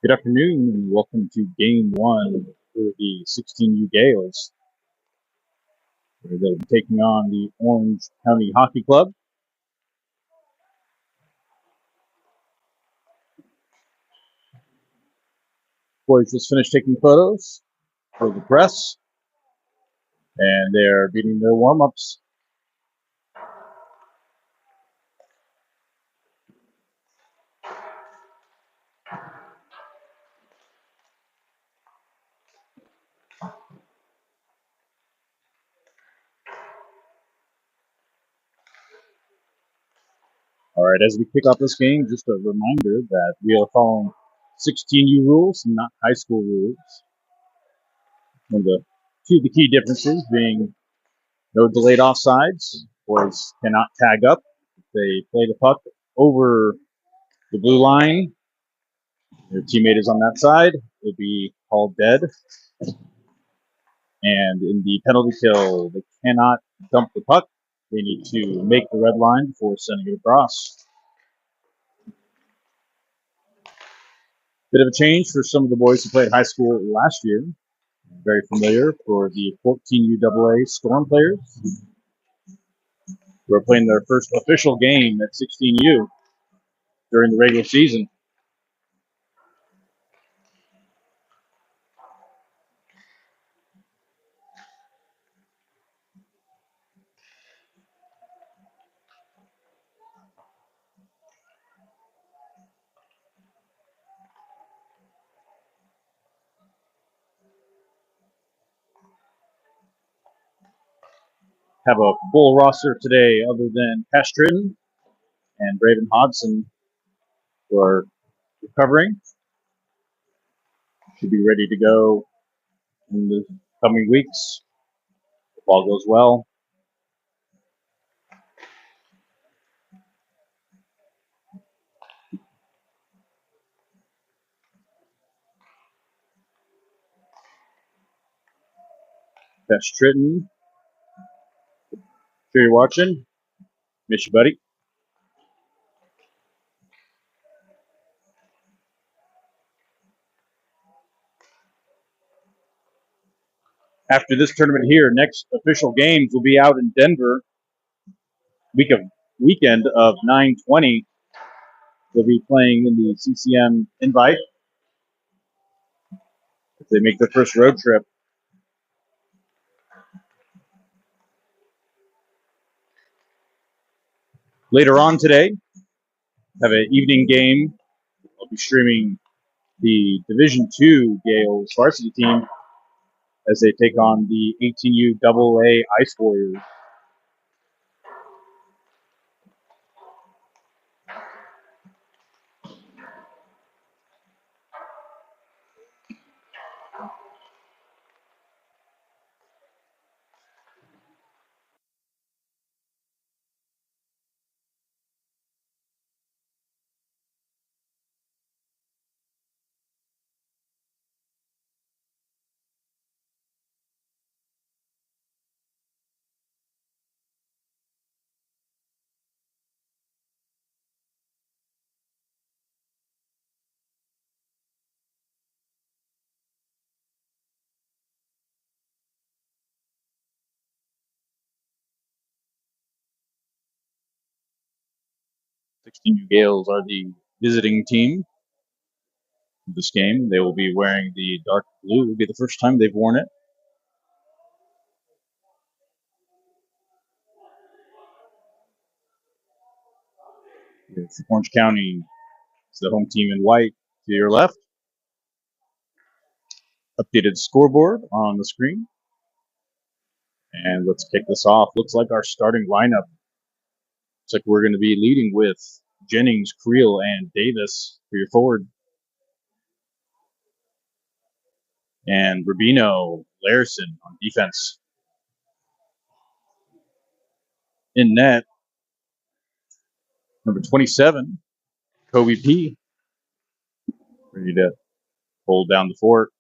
Good afternoon and welcome to game one for the 16U Gales. They'll be taking on the Orange County Hockey Club. Boys just finished taking photos for the press, and they're beginning their warm-ups. All right, as we kick off this game, just a reminder that we are following 16U rules, not high school rules. One of the two of the key differences being no delayed offsides. Boys cannot tag up if they play the puck over the blue line. Their teammate is on that side. It'll be called dead. And in the penalty kill, they cannot dump the puck. They need to make the red line before sending it across. Bit of a change for some of the boys who played high school last year. Very familiar for the 14UAA Storm players who are playing their first official game at 16U during the regular season. Have a full roster today other than Pastrin and Braden Hodson, who are recovering. Should be ready to go in the coming weeks if all goes well. Pastrin, sure you're watching. Miss you, buddy. After this tournament here, next official games will be out in Denver. Weekend of 9/20. They'll be playing in the CCM Invite if they make their first road trip. Later on today, have an evening game. I'll be streaming the Division II Gales varsity team as they take on the 18UAA Ice Warriors. The 16U Gales are the visiting team of this game. They will be wearing the dark blue. It will be the first time they've worn it. It's Orange County is the home team in white to your left. Updated scoreboard on the screen. And let's kick this off. Looks like our starting lineup. Looks like we're going to be leading with Jennings, Creel, and Davis for your forward. And Rubino, Larison on defense. In net, number 27, Kobe P. Ready to hold down the fort.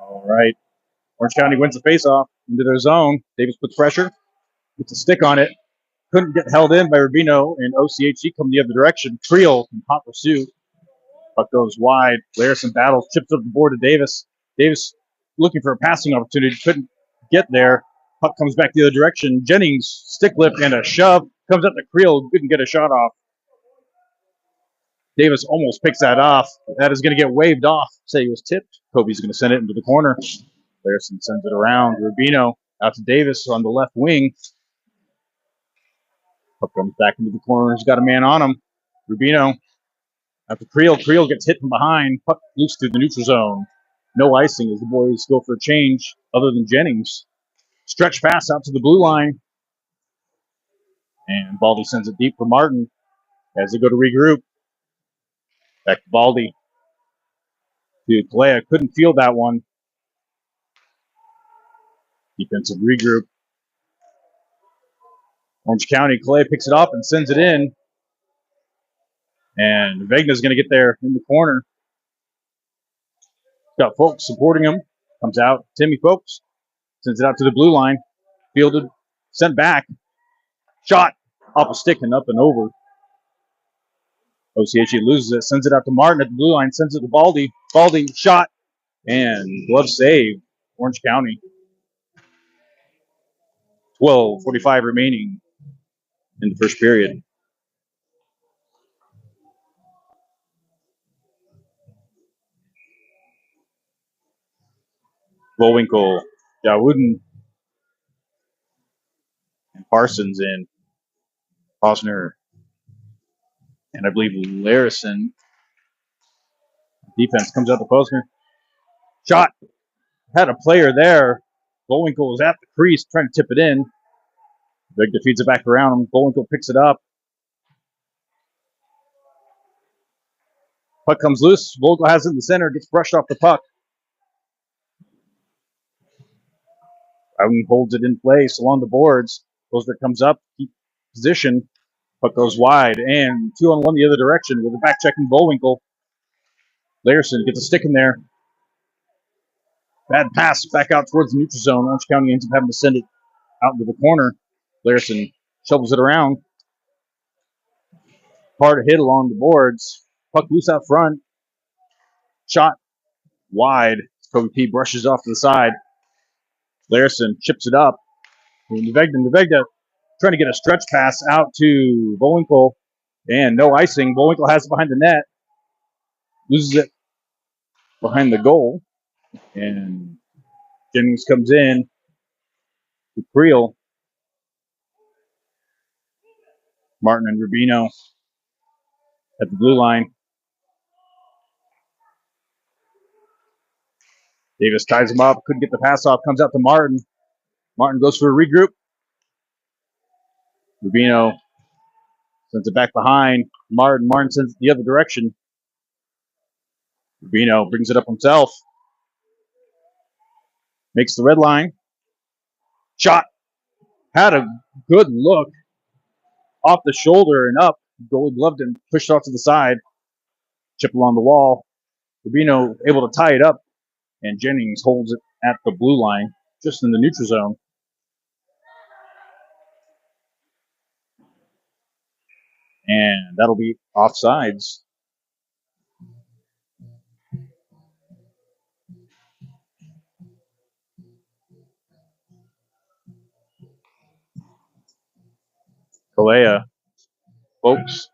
All All right. Orange County wins the faceoff into their zone. Davis puts pressure, gets a stick on it. Couldn't get held in by Rubino, and OCHC come the other direction. Creel in hot pursuit. Puck goes wide. Larison battles, chips up the board to Davis. Davis looking for a passing opportunity, couldn't get there. Puck comes back the other direction. Jennings, stick lift and a shove. Comes up to Creel, couldn't get a shot off. Davis almost picks that off. That is going to get waved off. Say he was tipped. Kobe's going to send it into the corner. Larison sends it around. Rubino out to Davis on the left wing. Puck comes back into the corner. He's got a man on him. Rubino after Creel. Creel gets hit from behind. Puck loose through the neutral zone. No icing as the boys go for a change other than Jennings. Stretch pass out to the blue line. And Baldy sends it deep for Martin as they go to regroup. Back to Baldy. To Kalea. Couldn't feel that one. Defensive regroup. Orange County. Kalea picks it up and sends it in. And Vegna's going to get there in the corner. Got Folks supporting him. Comes out. Timmy Folks sends it out to the blue line. Fielded. Sent back. Shot. Off a stick and up and over. OCHC loses it. Sends it out to Martin at the blue line. Sends it to Baldy. Baldy shot. And glove save. Orange County. 12:45 remaining in the first period. Bullwinkle, Jawooden, and Parsons in. Posner, and I believe Larison. Defense comes out to Posner. Shot. Had a player there. Bullwinkle was at the crease trying to tip it in. Big defeats it back around him. Bullwinkle picks it up. Puck comes loose. Bullwinkle has it in the center. Gets brushed off the puck. Bowden holds it in place along the boards. Posner comes up. Keep position. Puck goes wide. And 2-on-1 the other direction with a back checking Bullwinkle. Larison gets a stick in there. Bad pass back out towards the neutral zone. Orange County ends up having to send it out into the corner. Larison shovels it around. Hard hit along the boards. Puck loose out front. Shot wide. Kobe P brushes off to the side. Larison chips it up. Nevegda trying to get a stretch pass out to Bullwinkle. And no icing. Bullwinkle has it behind the net. Loses it behind the goal. And Jennings comes in to Creel. Martin and Rubino at the blue line. Davis ties him up. Couldn't get the pass off. Comes out to Martin. Martin goes for a regroup. Rubino sends it back behind. Martin sends it the other direction. Rubino brings it up himself. Makes the red line. Shot. Had a good look. Off the shoulder and up. Goalie gloved and pushed off to the side. Chip along the wall. Rubino able to tie it up. And Jennings holds it at the blue line, just in the neutral zone. And that'll be offsides. Kalea, Folks,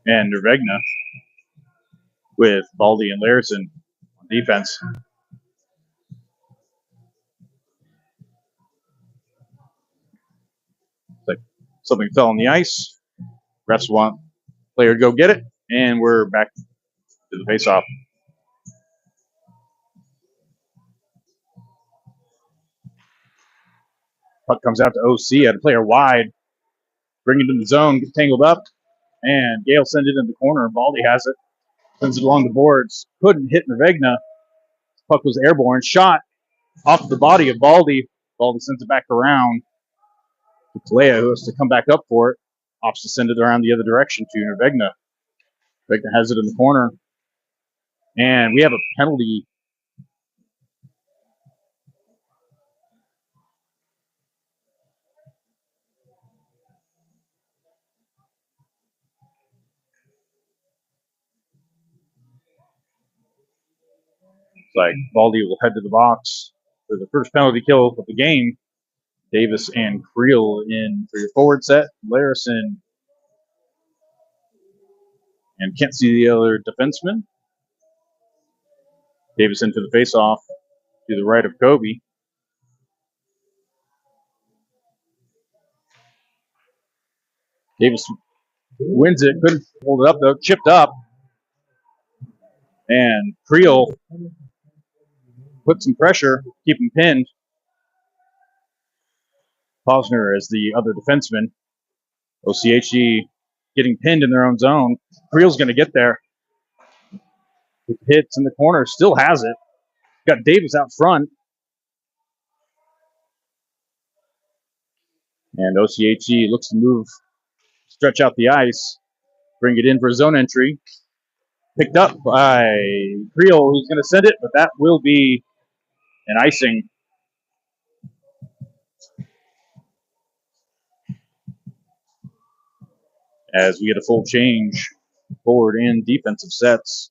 and Nervegna with Baldy and Larison on defense. It's like something fell on the ice. Refs want player to go get it, and we're back to the faceoff. Puck comes out to OC, had a player wide. Bring it in the zone, gets tangled up, and Gale sends it in the corner. Baldy has it, sends it along the boards. Couldn't hit Nervegna. Puck was airborne. Shot off the body of Baldy. Baldy sends it back around to Kalea, who has to come back up for it. Opts to send it around the other direction to Nervegna. Nervegna has it in the corner. And we have a penalty. It's like Baldy will head to the box for the first penalty kill of the game. Davis and Creel in for your forward set. Larison and can't see the other defenseman. Davis into the faceoff to the right of Kobe. Davis wins it, couldn't hold it up though, chipped up. And Creel put some pressure, keep him pinned. Posner as the other defenseman. OCHC getting pinned in their own zone. Creel's going to get there. Hits in the corner, still has it. Got Davis out front. And OCHC looks to move, stretch out the ice, bring it in for a zone entry. Picked up by Creel, who's going to send it, but that will be an icing. As we get a full change, forward and defensive sets.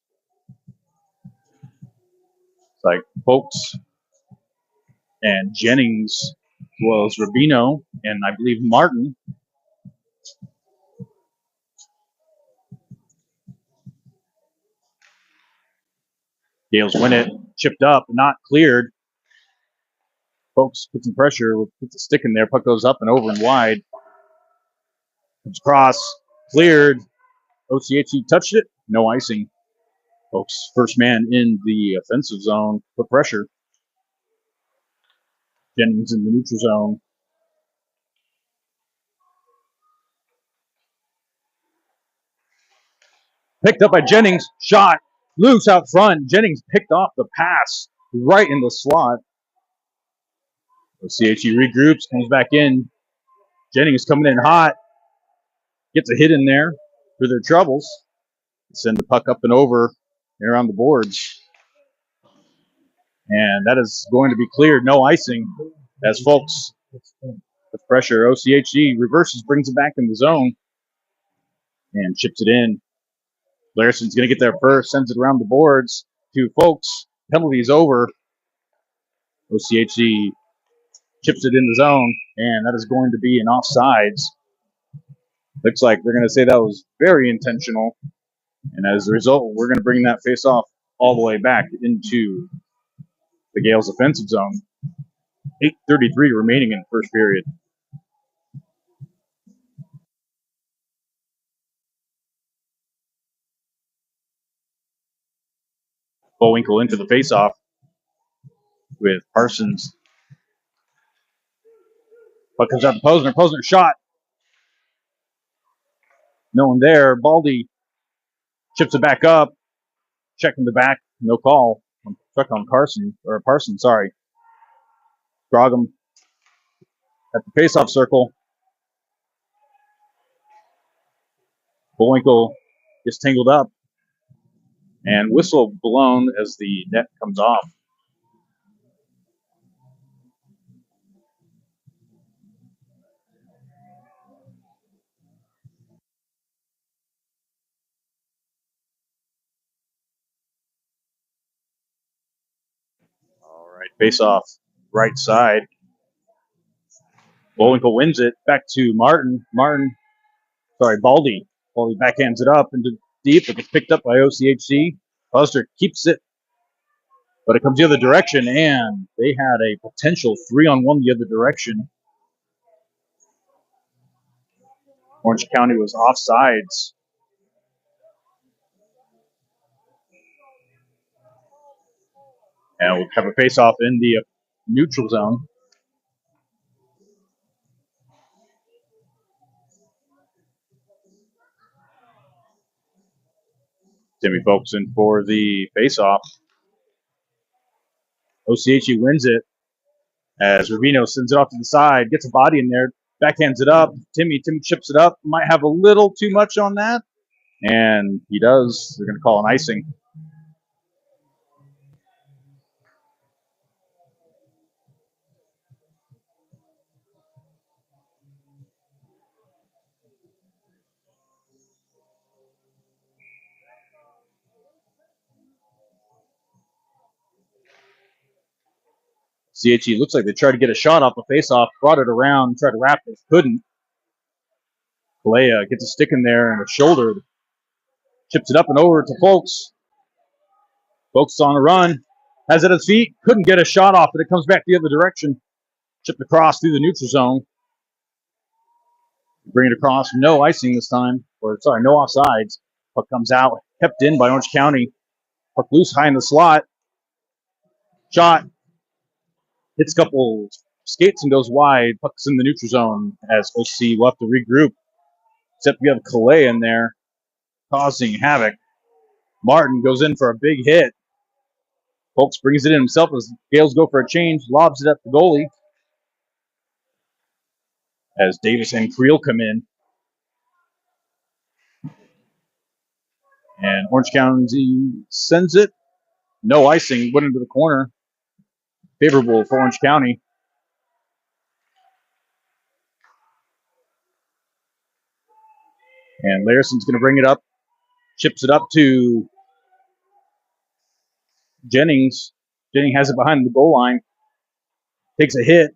It's like Folks and Jennings, as well as Rubino, and I believe Martin. Gales win it, chipped up, not cleared. Folks put some pressure, puts a stick in there, puck goes up and over and wide. Comes across, cleared. OCHC touched it, no icing. Folks, first man in the offensive zone, put pressure. Jennings in the neutral zone. Picked up by Jennings, shot loose out front. Jennings picked off the pass right in the slot. OCHC regroups, comes back in. Jennings coming in hot, gets a hit in there for their troubles. Send the puck up and over and around the boards. And that is going to be cleared, no icing, as Folks with pressure. OCHC reverses, brings it back in the zone, and chips it in. Larson's going to get there first, sends it around the boards to Folks. Penalty's over. OCHC chips it in the zone, and that is going to be an offsides. Looks like they're going to say that was very intentional, and as a result, we're going to bring that face-off all the way back into the Gales' offensive zone. 8:33 remaining in the first period. Bullwinkle into the face-off with Parsons. Puck comes out to Posner. Posner shot. No one there. Baldy chips it back up. Checking the back. No call. Check on Parsons, sorry. Grogum at the face-off circle. Bullwinkle gets tangled up. And whistle blown as the net comes off. All right, face-off right side. Bullwinkle wins it. Back to Martin. Baldy. Baldy backhands it up into deep. It gets picked up by OCHC. Buster keeps it, but it comes the other direction, and they had a potential 3-on-1 the other direction. Orange County was offsides. And we'll have a face-off in the neutral zone. Timmy Folks in for the face-off. OCHE wins it as Rubino sends it off to the side, gets a body in there, backhands it up. Timmy chips it up. Might have a little too much on that, and he does. They're going to call an icing. CHE looks like they tried to get a shot off the face-off, brought it around, tried to wrap it, couldn't. Kalea gets a stick in there and a shoulder, chips it up and over to Folks. Folks on a run, has it at his feet, couldn't get a shot off, but it comes back the other direction. Chipped across through the neutral zone. Bring it across, no icing this time, or sorry, no offsides. Puck comes out, kept in by Orange County. Puck loose high in the slot. Shot, hits a couple skates and goes wide. Puck's in the neutral zone as OC will have to regroup. Except we have Kalea in there, causing havoc. Martin goes in for a big hit. Folks brings it in himself as Gales go for a change, lobs it at the goalie. As Davis and Creel come in. And Orange County sends it. No icing, went into the corner. Favorable for Orange County. And Larson's going to bring it up. Chips it up to Jennings. Jennings has it behind the goal line. Takes a hit.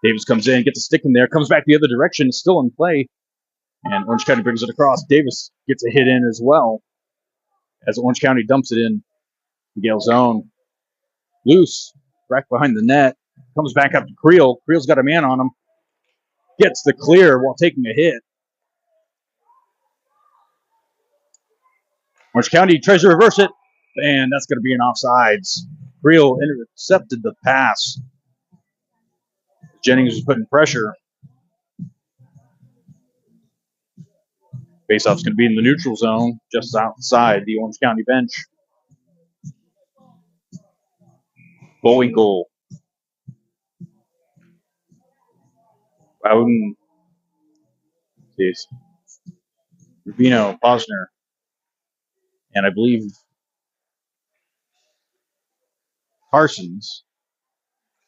Davis comes in, gets a stick in there, comes back the other direction, still in play. And Orange County brings it across. Davis gets a hit in as well. As Orange County dumps it in the Gale zone. Loose, back behind the net. Comes back up to Creel. Creel's got a man on him. Gets the clear while taking a hit. Orange County tries to reverse it, and that's going to be an offsides. Creel intercepted the pass. Jennings was putting pressure. Faceoff's going to be in the neutral zone, just outside the Orange County bench. Bullwinkle. Bowden. Rubino, Posner. And I believe Parsons.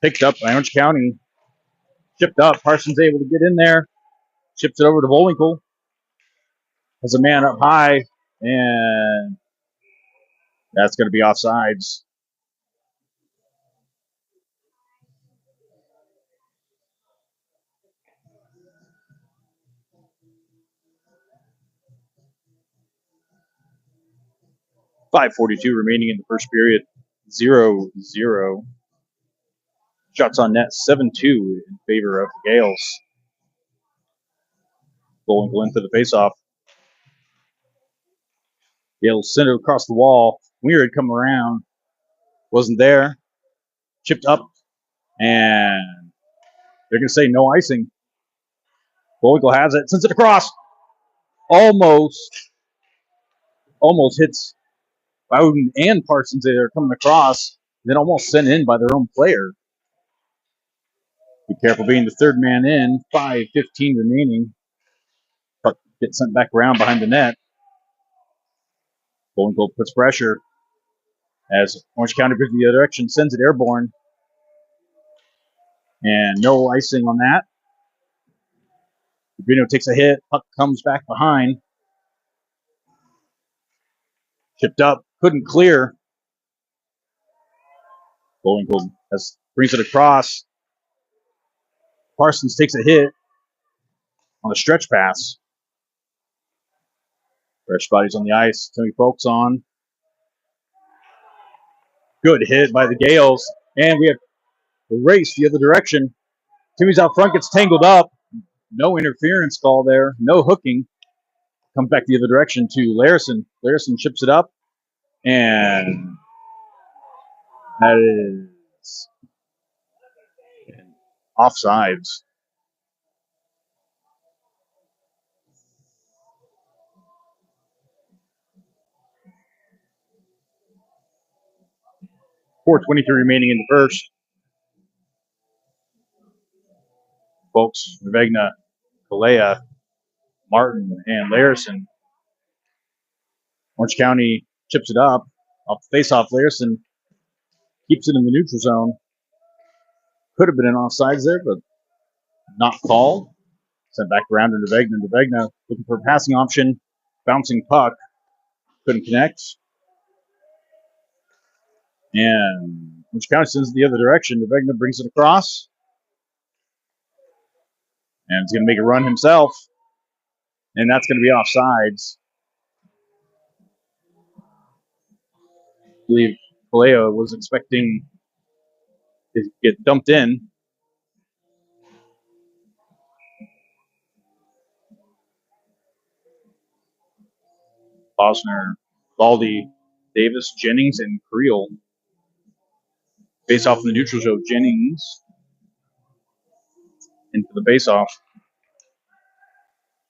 Picked up by Orange County. Chipped up. Parsons able to get in there. Chips it over to Bullwinkle. Has a man up high. And that's going to be offsides. .5:42 remaining in the first period. 0-0. Shots on net 7-2 in favor of the Gales. Bullwinkle in for the faceoff. Gales sent it across the wall. Weir had come around. Wasn't there. Chipped up. And they're going to say no icing. Bullwinkle has it. Sends it across. Almost hits Bowden and Parsons. They're coming across. Then almost sent in by their own player. Be careful being the third man in. 5:15 remaining. Puck gets sent back around behind the net. Bullwinkle puts pressure as Orange County brings the other direction, sends it airborne. And no icing on that. Rubino takes a hit. Puck comes back behind. Chipped up. Couldn't clear. Bullwinkle brings it across. Parsons takes a hit on a stretch pass. Fresh bodies on the ice. Tony Folks on. Good hit by the Gales. And we have a race the other direction. Timmy's out front, gets tangled up. No interference call there. No hooking. Comes back the other direction to Larson. Larson chips it up. And that is offsides. .423 remaining in the first. Folks, Vegna, Kalea, Martin, and Larson. Orange County chips it up. Off the face-off, Larson keeps it in the neutral zone. Could have been an offsides there, but not called. Sent back around into Vegna. Vegna looking for a passing option. Bouncing puck. Couldn't connect. And Orange County sends it the other direction. Rebegna brings it across. And he's going to make a run himself. And that's going to be offsides. I believe Kaleo was expecting to get dumped in. Bosner, Baldy, Davis, Jennings, and Creel. Face off in the neutral zone. Jennings into the face off.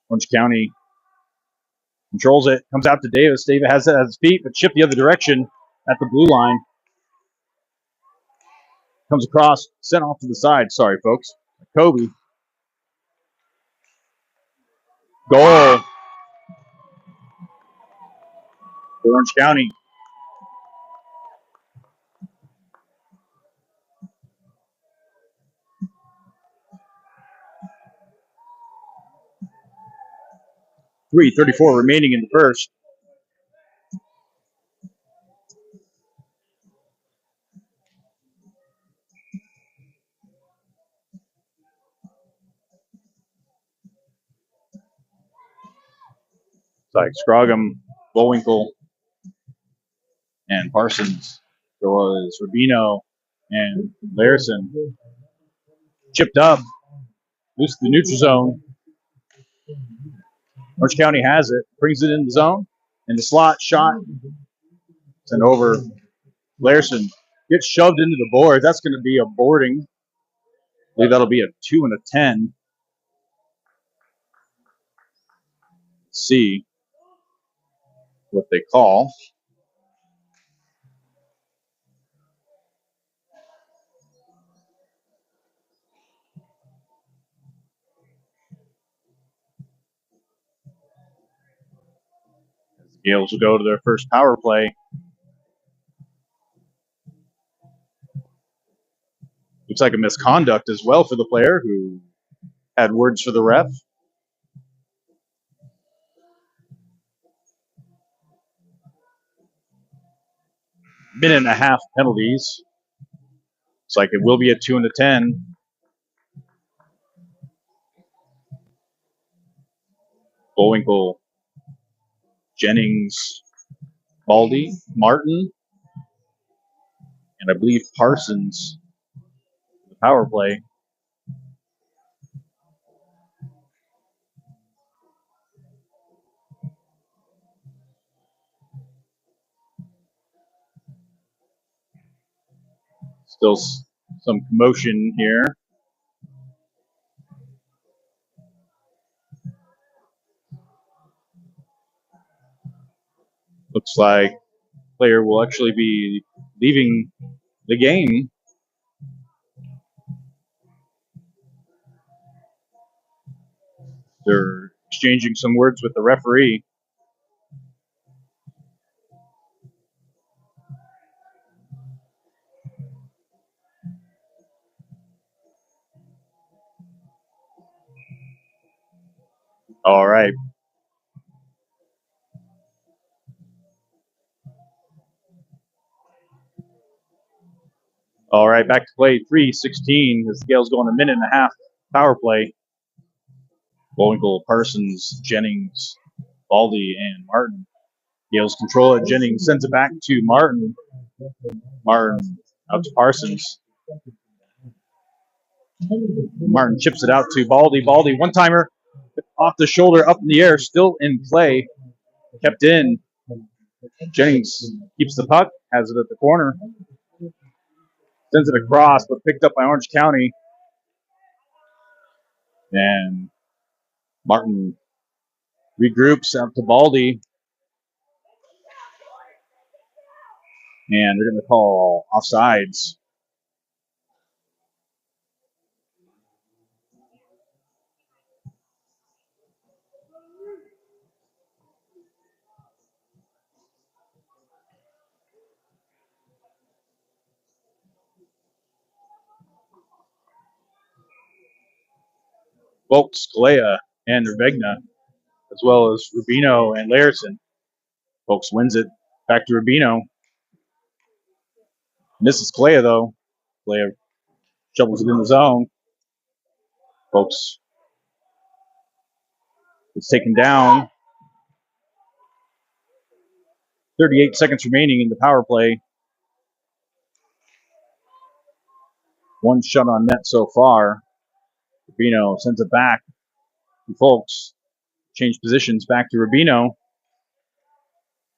Orange County controls it. Comes out to Davis. Davis has it at his feet, but chipped the other direction at the blue line. Comes across, sent off to the side. Sorry, folks. Kobe. Goal for Orange County. .334 remaining in the first. It's like Scroggum, Bullwinkle, and Parsons. There was Rubino and Larison. Chipped up. Loose the neutral zone. Orange County has it. Brings it in the zone. In the slot, shot. Sent over. Larison gets shoved into the board. That's going to be a boarding. I believe that'll be a 2 and a 10. Let's see what they call. The Gales will go to their first power play. Looks like a misconduct as well for the player who had words for the ref. Minute and a half penalties. Looks like it will be a 2 and a 10. Bullwinkle, Jennings, Baldy, Martin, and I believe Parsons. The power play. Still some commotion here. Looks like player will actually be leaving the game. They're exchanging some words with the referee. All right. All right, back to play 3:16 as the Gales go on a minute and a half power play. Bullwinkle, Parsons, Jennings, Baldy, and Martin. Gales control it. Jennings sends it back to Martin. Martin out to Parsons. Martin chips it out to Baldy. Baldy, one-timer off the shoulder, up in the air, still in play. Kept in. Jennings keeps the puck, has it at the corner. Sends it across, but picked up by Orange County. And Martin regroups out to Baldy. And they're going to call offsides. Folks, Galea, and Rebegna, as well as Rubino and Larison. Folks wins it back to Rubino. Misses Kalea, though. Kalea shovels it in the zone. Folks, it's taken down. 38 seconds remaining in the power play. One shot on net so far. Rubino sends it back. And Folks change positions back to Rubino.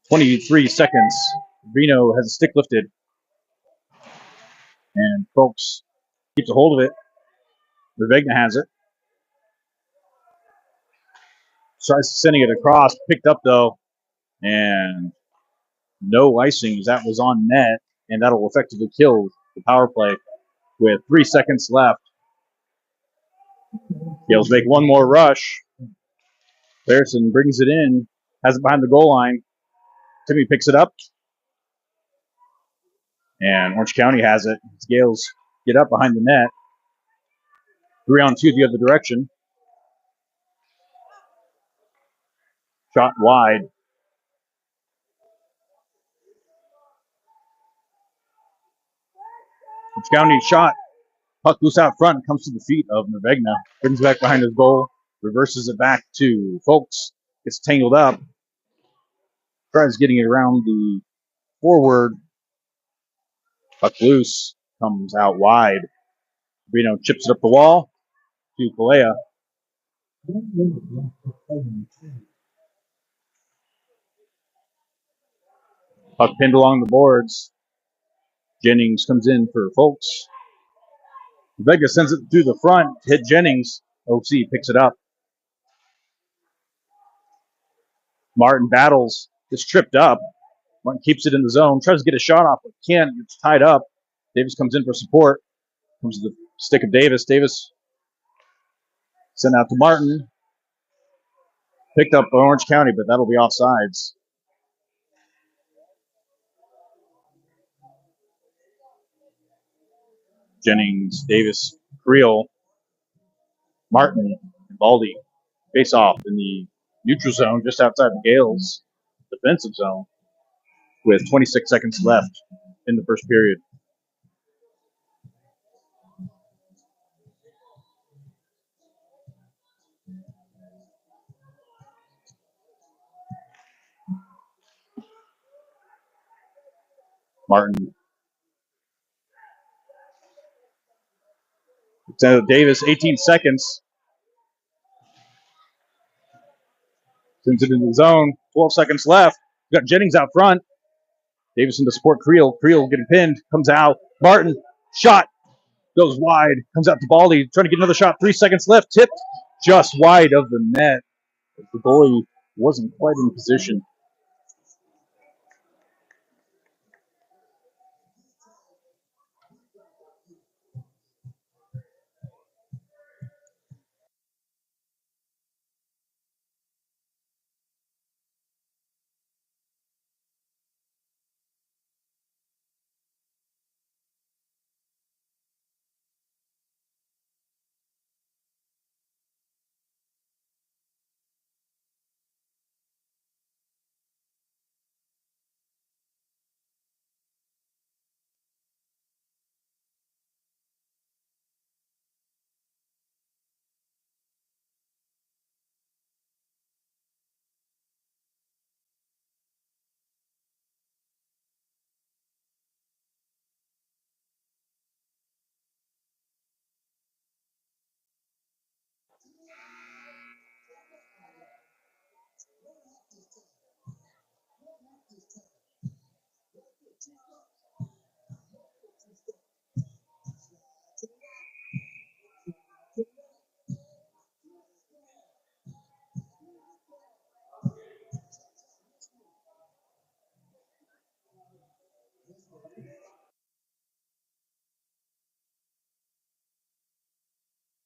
23 seconds. Rubino has a stick lifted. And Folks keeps a hold of it. Revegna has it. Tries sending it across. Picked up, though. And no icing as that was on net. And that'll effectively kill the power play with 3 seconds left. Gales make one more rush. Harrison brings it in. Has it behind the goal line. Timmy picks it up. And Orange County has it. Gales get up behind the net. 3-on-2 the other direction. Shot wide. Orange County shot. Puck loose out front. Comes to the feet of Nervegna. Brings it back behind his goal. Reverses it back to Folks. Gets tangled up. Tries getting it around the forward. Puck loose. Comes out wide. Rubino chips it up the wall to Kalea. Puck pinned along the boards. Jennings comes in for Folks. Vega sends it through the front. Hit Jennings. OC picks it up. Martin battles. Gets tripped up. Martin keeps it in the zone. Tries to get a shot off, but can't. It's tied up. Davis comes in for support. Comes to the stick of Davis. Davis sent out to Martin. Picked up by Orange County, but that'll be offsides. Jennings, Davis, Creel, Martin, and Baldy face off in the neutral zone just outside the Gales defensive zone with 26 seconds left in the first period. Martin. Davis, 18 seconds. Sends it in the zone. 12 seconds left. We've got Jennings out front. Davis into support Creel. Creel getting pinned. Comes out. Martin. Shot. Goes wide. Comes out to Baldy. Trying to get another shot. 3 seconds left. Tipped just wide of the net. The goalie wasn't quite in position.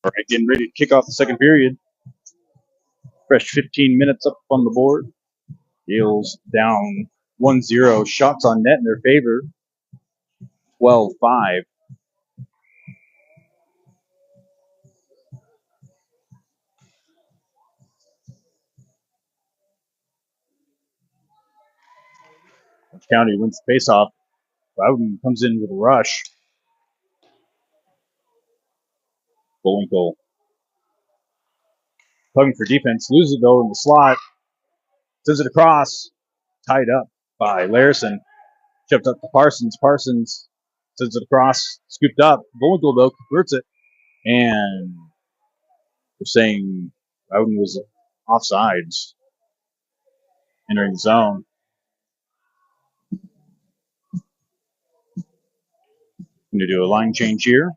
All right, getting ready to kick off the second period. Fresh 15 minutes up on the board. Gales down 1-0. Shots on net in their favor. 12-5. Orange County wins the faceoff Bowden comes in with a rush. Bullwinkle tugging for defense, loses it though in the slot, sends it across, tied up by Larison, chipped up to Parsons. Parsons sends it across, scooped up. Bullwinkle though converts it, and they're saying Bowden was offsides entering the zone. Going to do a line change here.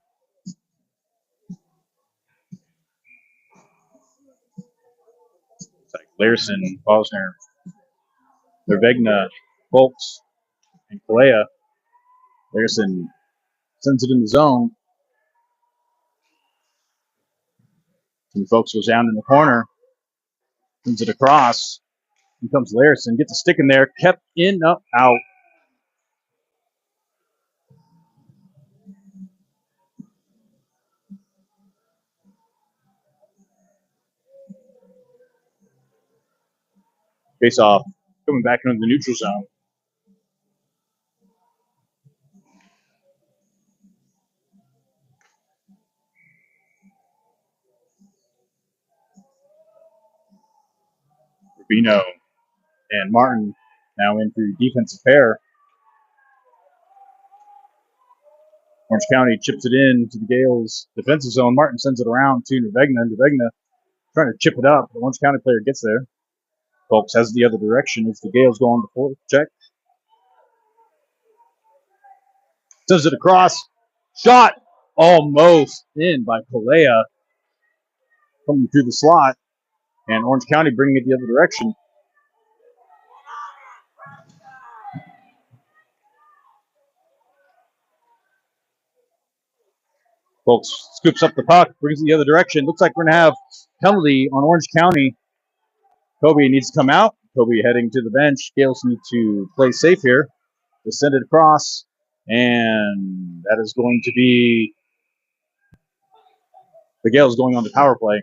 It's like Larison, Bosner, Nervegna, Folks, and Kalea. Larison sends it in the zone. And Folks goes down in the corner, sends it across. Here comes Larison, gets a stick in there, kept in, up, out. Face off, coming back into the neutral zone. Rubino and Martin now in through defensive pair. Orange County chips it in to the Gales' defensive zone. Martin sends it around to Nervegna. Nervegna trying to chip it up. The Orange County player gets there. Folks has the other direction as the Gales go on the fourth check. Sends it across. Shot almost in by Kalea coming through the slot. And Orange County bringing it the other direction. Folks scoops up the puck, brings it the other direction. Looks like we're going to have penalty on Orange County. Kobe needs to come out. Kobe heading to the bench. Gales need to play safe here. They send it across, and that is going to be the Gales going on the power play.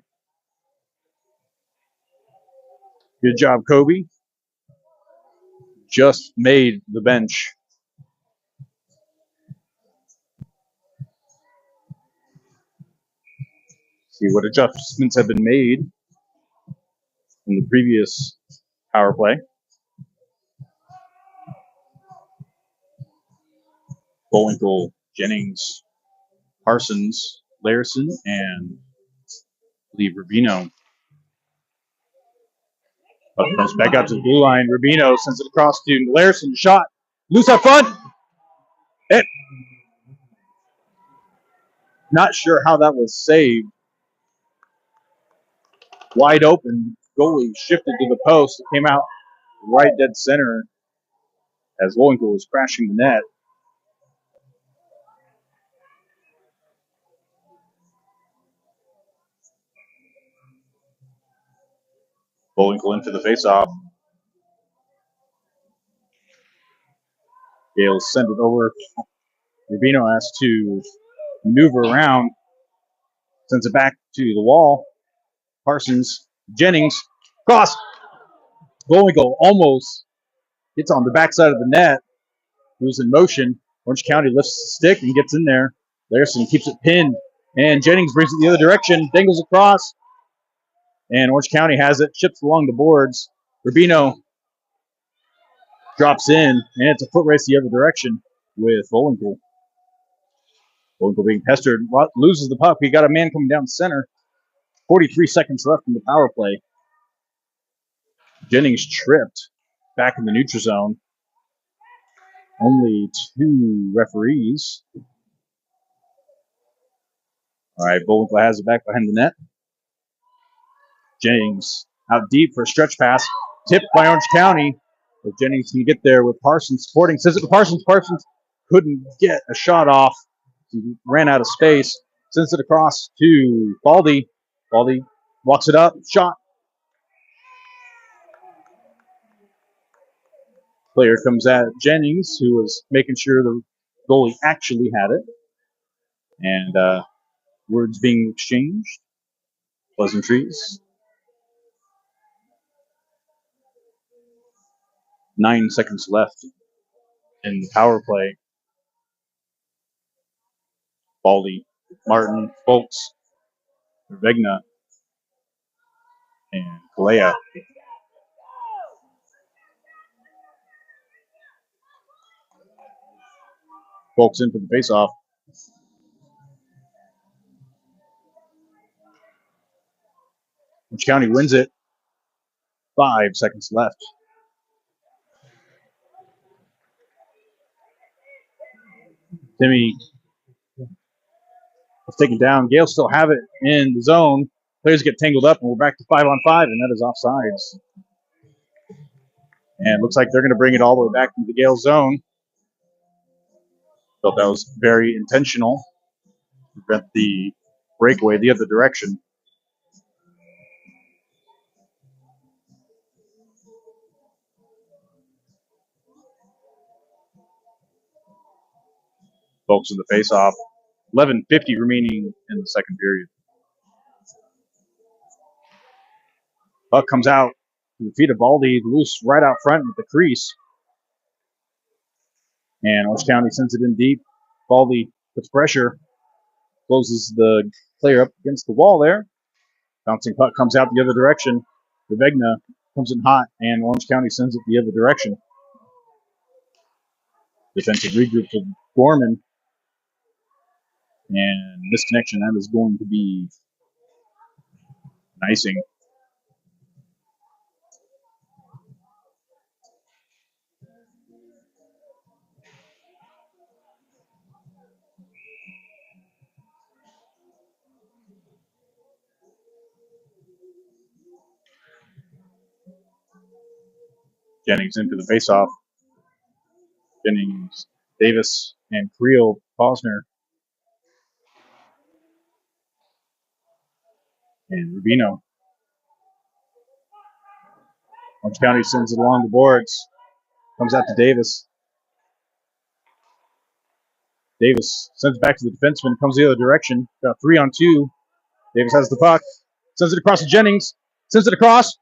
Good job, Kobe. Just made the bench. See what adjustments have been made in the previous power play. Bullwinkle, Jennings, Parsons, Larison, and Lee Rubino. Comes back out to the blue line. Rubino sends it across to Larison. Shot. Loose up front. Not sure how that was saved. Wide open. Goalie shifted to the post. It came out right dead center as Bullwinkle was crashing the net. Bullwinkle into the faceoff. Gales send it over. Rubino has to maneuver around. Sends it back to the wall. Parsons, Jennings, cross. Bullwinkle almost gets on the backside of the net. He was in motion. Orange County lifts the stick and gets in there. Larison keeps it pinned. And Jennings brings it the other direction. Dangles across. And Orange County has it. Chips along the boards. Rubino drops in. And it's a foot race the other direction with Bullwinkle. Bullwinkle being pestered. Loses the puck. We got a man coming down center. 43 seconds left in the power play. Jennings tripped back in the neutral zone. Only 2 referees. All right, Bullwinkle has it back behind the net. Jennings out deep for a stretch pass. Tipped by Orange County. But Jennings can get there with Parsons supporting. Says it to Parsons. Parsons couldn't get a shot off. He ran out of space. Sends it across to Baldy. Baldy walks it up. Shot. Player comes at Jennings, who was making sure the goalie actually had it. And words being exchanged. Pleasantries. 9 seconds left in the power play. Baldy, Martin, Folks, Vegna, and Kalea. Folks in for the faceoff. Orange County wins it. 5 seconds left. Timmy is taken down. Gale still have it in the zone. Players get tangled up, and we're back to 5-on-5, and that is offsides. And it looks like they're going to bring it all the way back into the Gale zone. Felt that was very intentional. Prevent the breakaway the other direction. Folks in the face-off. 11:50 remaining in the second period. Puck comes out to the feet of Baldy, loose right out front with the crease. And Orange County sends it in deep. Baldy puts pressure, closes the player up against the wall there. Bouncing puck comes out the other direction. Vegna comes in hot, and Orange County sends it the other direction. Defensive regroup to Gorman. And misconnection, that is going to be icing. Jennings into the faceoff. Jennings, Davis, and Creel, Posner, and Rubino. Orange County sends it along the boards. Comes out to Davis. Davis sends it back to the defenseman. Comes the other direction. Got 3-on-2. Davis has the puck. Sends it across to Jennings. Sends it across.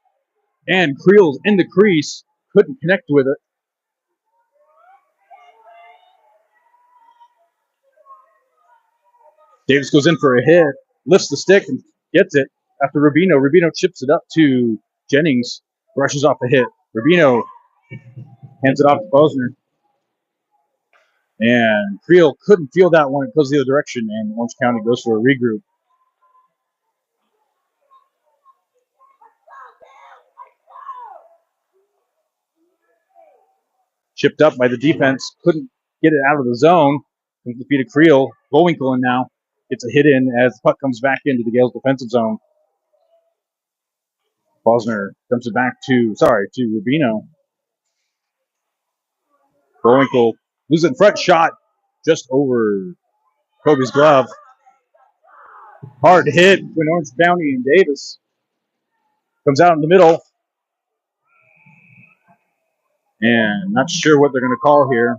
And Creel's in the crease. Couldn't connect with it. Davis goes in for a hit. Lifts the stick and gets it. After Rubino. Rubino chips it up to Jennings. Rushes off the hit. Rubino hands it off to Posner. And Creel couldn't feel that one. It goes the other direction, and Orange County goes for a regroup. Chipped up by the defense. Couldn't get it out of the zone. Comes the feet of Creel. Bullwinkle in now. Gets a hit in as the puck comes back into the Gales' defensive zone. Posner dumps it back to Rubino. Bullwinkle loses it in front. Shot just over Kobe's glove. Hard hit between Orange County and Davis. Comes out in the middle. And not sure what they're going to call here.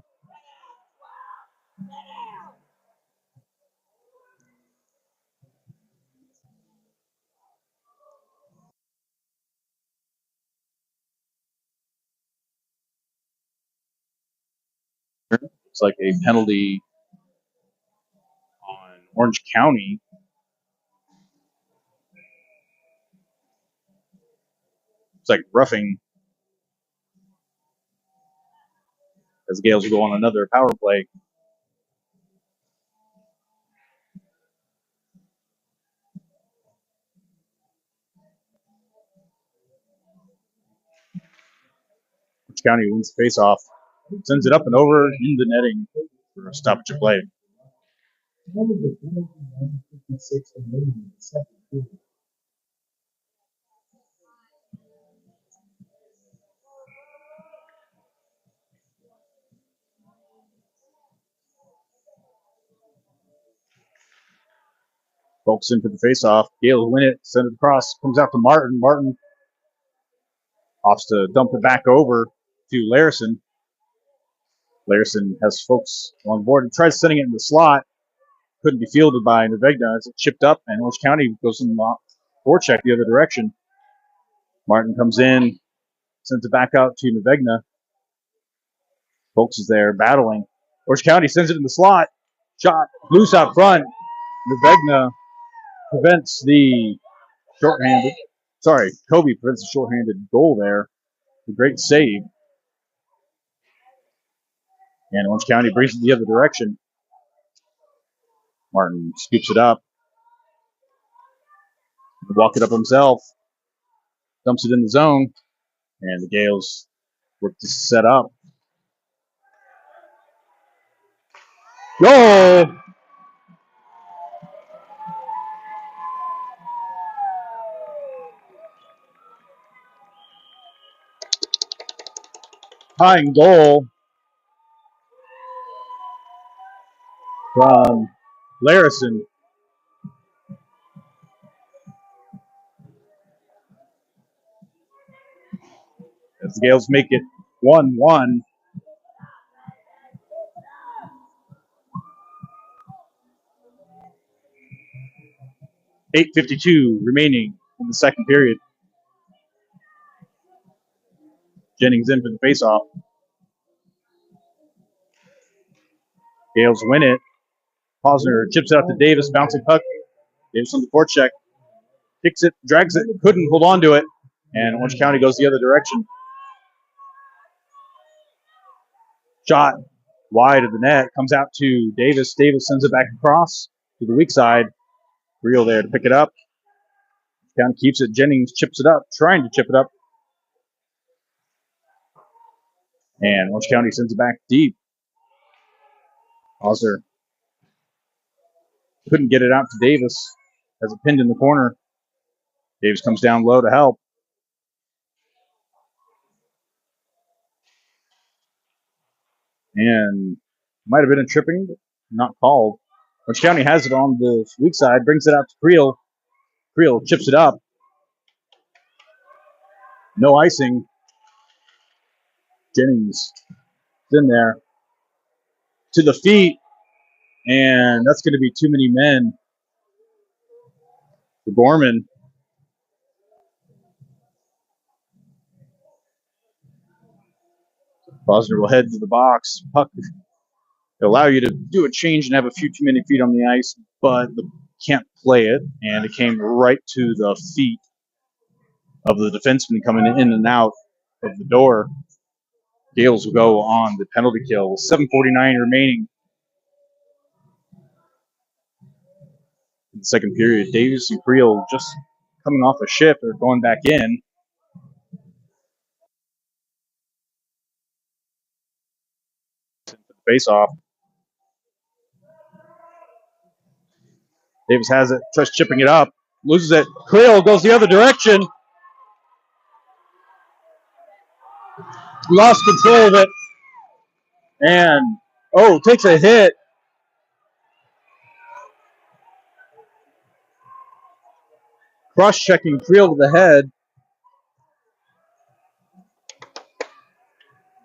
It's like a penalty on Orange County. It's like roughing as the Gales will go on another power play. Orange County wins the faceoff, sends it up and over in the netting for a stoppage of play. Folks in for the faceoff. Gale win it, send it across, comes out to Martin. Martin opts to dump it back over to Larison. Larison has folks on board and tries sending it in the slot. Couldn't be fielded by Nevegna as it chipped up, and Orange County goes in the forecheck the other direction. Martin comes in, sends it back out to Nevegna. Folks is there battling. Orange County sends it in the slot. Shot loose out front. Nuvegna prevents the shorthanded. Sorry, Kobe prevents the shorthanded goal there. A great save. And Orange County brings it the other direction. Martin scoops it up. Walk it up himself. Dumps it in the zone. And the Gales work to set up. Goal! Tying goal from Larison. As the Gales make it 1-1. 8:52 remaining in the second period. Jennings in for the faceoff. Gales win it. Posner chips it out to Davis, bouncing puck. Davis on the forecheck. Kicks it, drags it, couldn't hold on to it. And Orange County goes the other direction. Shot wide of the net, comes out to Davis. Davis sends it back across to the weak side. Real there to pick it up. County keeps it. Jennings chips it up, trying to chip it up. And Orange County sends it back deep. Hauser couldn't get it out to Davis. Has it pinned in the corner. Davis comes down low to help. And might have been a tripping, but not called. Orange County has it on the weak side, brings it out to Creel. Creel chips it up. No icing. Jennings is in there. To the feet. And that's going to be too many men for Gorman. Posner will head to the box. Puck will allow you to do a change and have a few too many feet on the ice, but can't play it. And it came right to the feet of the defenseman coming in and out of the door. Gales will go on the penalty kill. 7:49 remaining in the second period. Davis and Creel just coming off a shift or going back in. Face off. Davis has it, tries chipping it up, loses it. Creel goes the other direction. Lost control of it. And, takes a hit. Cross-checking Creel to the head.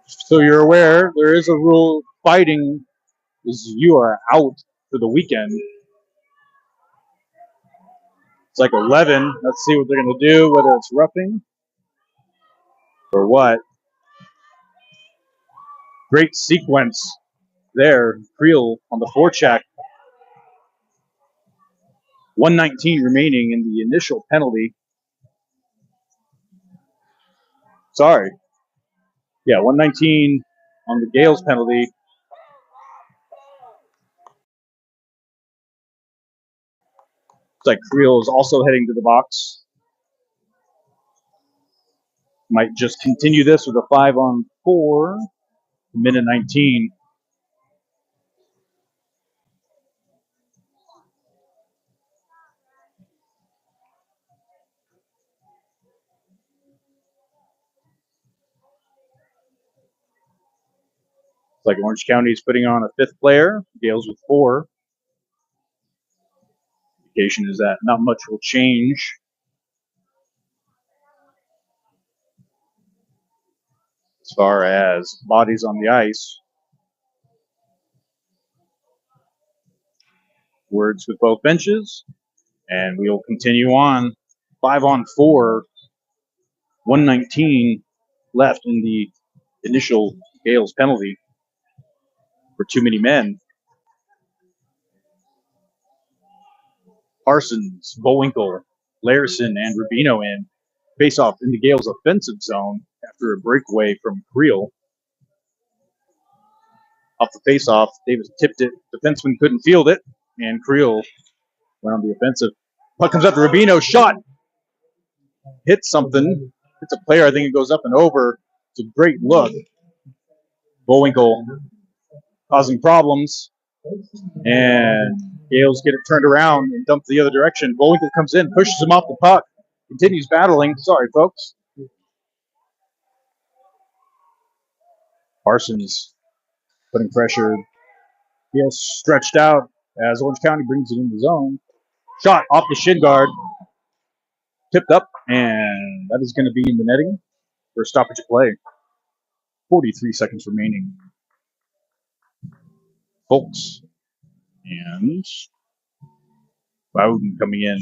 So you're aware, there is a rule fighting is you are out for the weekend. It's like 11. Let's see what they're going to do, whether it's roughing or what. Great sequence there. Creel on the forecheck. 1:19 remaining in the initial penalty. Sorry. Yeah, 1:19 on the Gales penalty. Looks like Creel is also heading to the box. Might just continue this with a 5-on-4. Minute 19. It's like Orange County is putting on a fifth player. Gales with 4. Indication is that not much will change. As far as bodies on the ice. Words with both benches. And we'll continue on. 5-on-4. 1:19 left in the initial Gales penalty for too many men. Parsons, Bullwinkle, Larison, and Rubino in. Face off into Gale's offensive zone after a breakaway from Creel. Off the face-off, Davis tipped it. Defenseman couldn't field it, and Creel went on the offensive. Puck comes up to Rubino. Shot. Hits something. It's a player. I think it goes up and over. It's a great look. Bullwinkle causing problems. And Gales get it turned around and dumped the other direction. Bullwinkle comes in, pushes him off the puck. Continues battling. Sorry, folks. Parsons putting pressure. Gales stretched out as Orange County brings it in the zone. Shot off the shin guard. Tipped up, and that is going to be in the netting for a stoppage of play. 43 seconds remaining. Folks and Bowden coming in.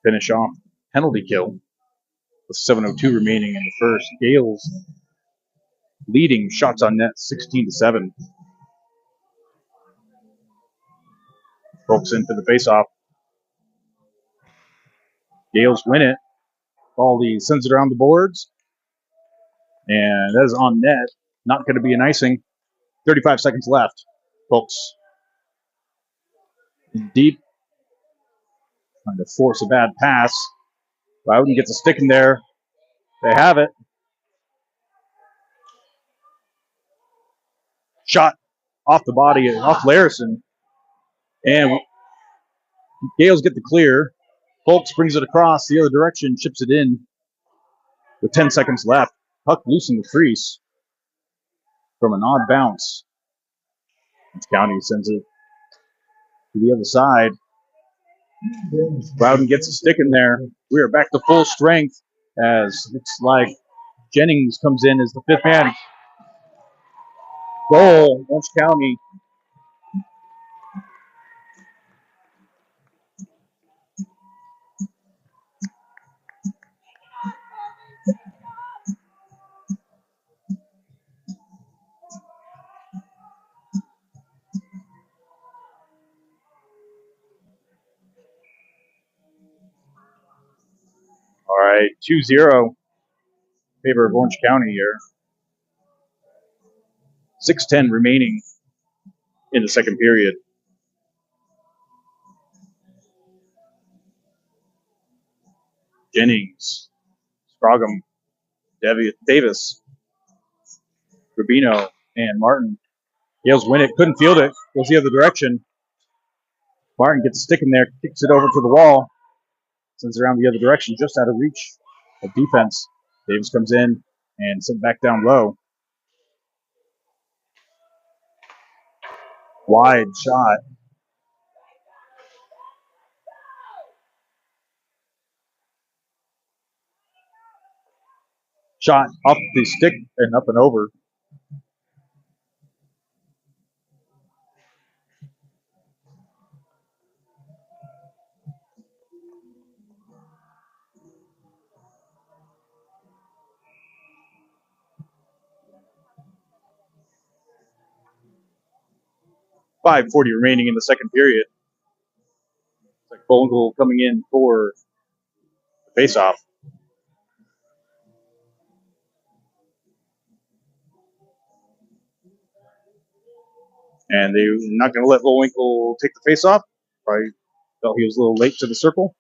Finish off penalty kill with 7:02 remaining in the first. Gales leading shots on net 16-7. Folks in for the faceoff. Gales win it. Baldy sends it around the boards. And that is on net. Not going to be an icing. 35 seconds left. Folks deep. Trying to force a bad pass. Bowden gets a stick in there. They have it. Shot off the body, off Larison. And Gales get the clear. Folks brings it across the other direction, chips it in with 10 seconds left. Puck loose in the crease from an odd bounce. County sends it to the other side. Bowden gets a stick in there. We are back to full strength as it's like Jennings comes in as the fifth man. Goal, Orange County. All right, 2-0 favor of Orange County here. 6:10 remaining in the second period. Jennings, Scroggum, Davis, Rubino, and Martin. Gales win it, couldn't field it, goes the other direction. Martin gets a stick in there, kicks it over to the wall, sends it around the other direction, just out of reach of defense. Davis comes in and sent back down low. Wide shot. Shot off the stick and up and over. .540 remaining in the second period. It's like Bullwinkle coming in for the faceoff. And they're not going to let Bullwinkle take the faceoff. Probably felt he was a little late to the circle.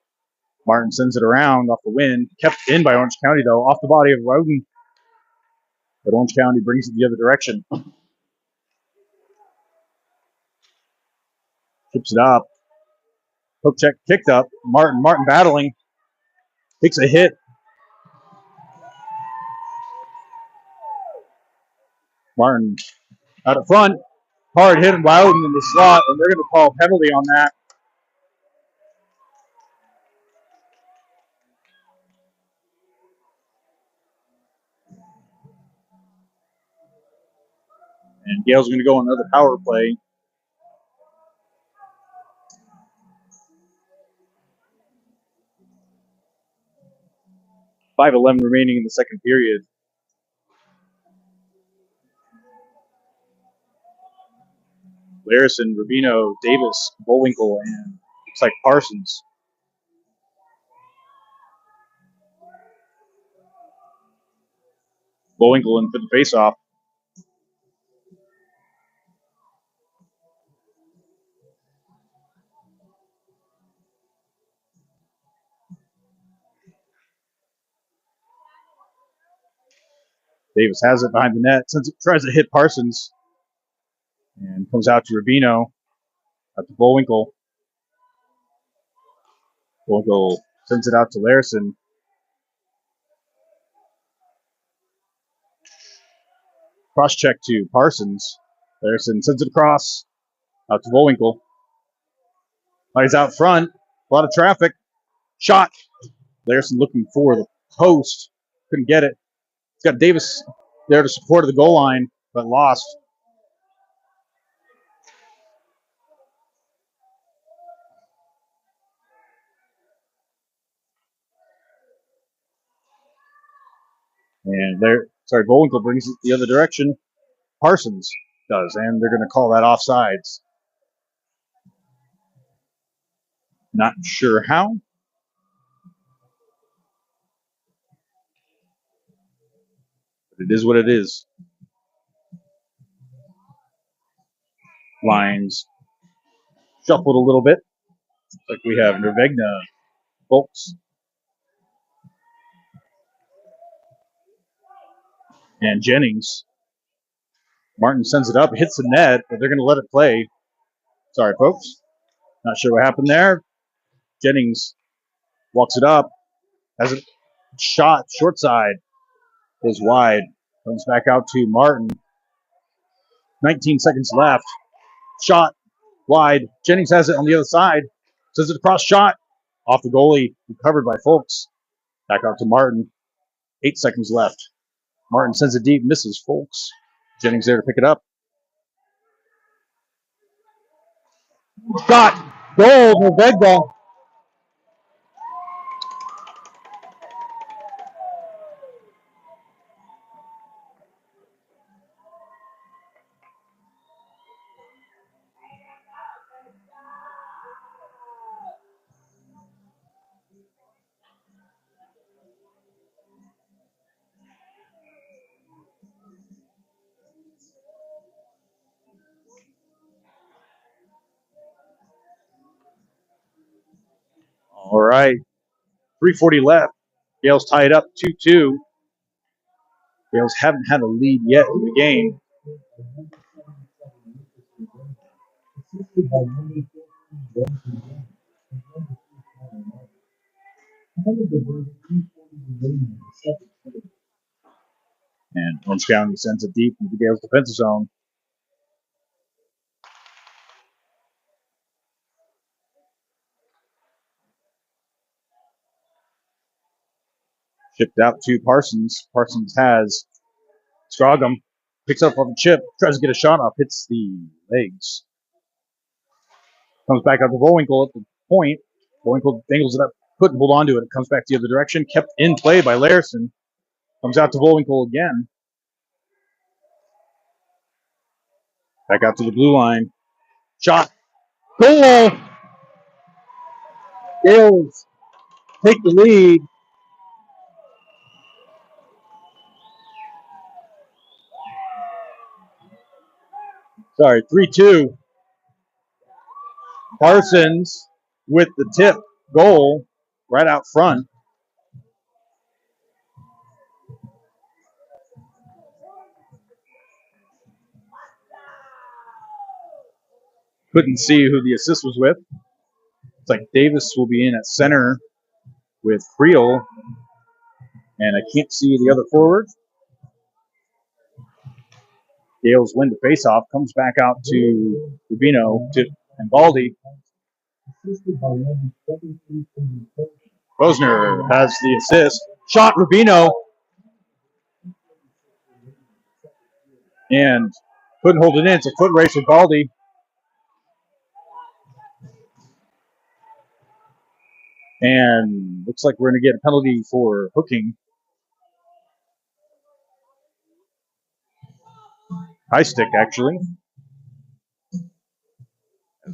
Martin sends it around off the wind. Kept in by Orange County, though, off the body of Bowden. But Orange County brings it the other direction. Chips it up. Hook check kicked up. Martin battling. Takes a hit. Martin out of front. Hard hit Bowden in the slot, and they're going to call a penalty on that. And Gale's going to go on another power play. .511 remaining in the second period. Larison, Rubino, Davis, Bullwinkle, and looks like Parsons. Bullwinkle in for the face-off. Davis has it behind the net, since it tries to hit Parsons, and comes out to Rubino, out to Bullwinkle. Bullwinkle sends it out to Larison. Cross check to Parsons. Larison sends it across, out to Bullwinkle. He's out front, a lot of traffic. Shot. Larison looking for the post, couldn't get it. He's got Davis there to support the goal line, but lost. And Bullwinkle brings it the other direction. Parsons does, and they're going to call that offsides. Not sure how. But it is what it is. Lines shuffled a little bit. Like we have Nervegna, Folks, and Jennings. Martin sends it up, hits the net, but they're going to let it play. Sorry, folks. Not sure what happened there. Jennings walks it up, has a shot, short side, goes wide, comes back out to Martin. 19 seconds left. Shot, wide. Jennings has it on the other side. Sends it across, shot, off the goalie, recovered by Folks. Back out to Martin. 8 seconds left. Martin sends it deep, misses Folks. Jennings there to pick it up. Shot, goal, Nervegna. All right. 3:40 left. Gales tie it up 2-2. Gales haven't had a lead yet in the game. And Orange County sends it deep into the Gales defensive zone. Shipped out to Parsons. Parsons has Strogum. Picks up on the chip. Tries to get a shot off. Hits the legs. Comes back out to Bullwinkle at the point. Bullwinkle dangles it up. Couldn't hold on to it. It comes back the other direction. Kept in play by Larison. Comes out to Bullwinkle again. Back out to the blue line. Shot. Goal! Gales take the lead. Sorry, 3-2. Parsons with the tip goal right out front. Couldn't see who the assist was with. It's like Davis will be in at center with Creel, and I can't see the other forward. Gales win the faceoff, comes back out to Rubino and Baldy. Rosner has the assist. Shot Rubino. And couldn't hold it in. It's a foot race with Baldy. And looks like we're going to get a penalty for hooking. High stick, actually.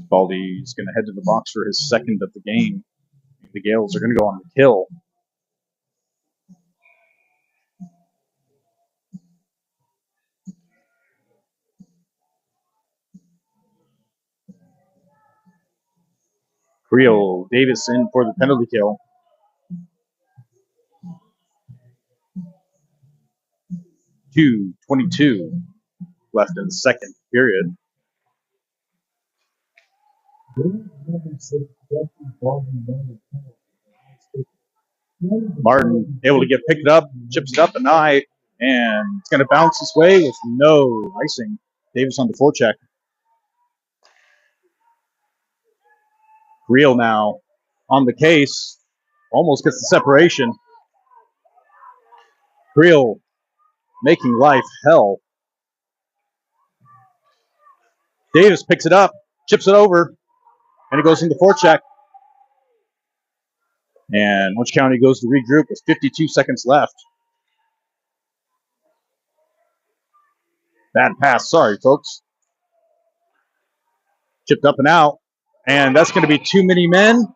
Baldy's going to head to the box for his second of the game. The Gales are going to go on the kill. Creel Davis in for the penalty kill. 2:22 left in the second period. Martin able to get picked up, chips it up and high, and it's going to bounce this way with no icing. Davis on the forecheck. Creel now on the case, almost gets the separation. Creel making life hell. Davis picks it up, chips it over, and it goes into forecheck. And Orange County goes to regroup with 52 seconds left. Bad pass, sorry, folks. Chipped up and out. And that's going to be too many men.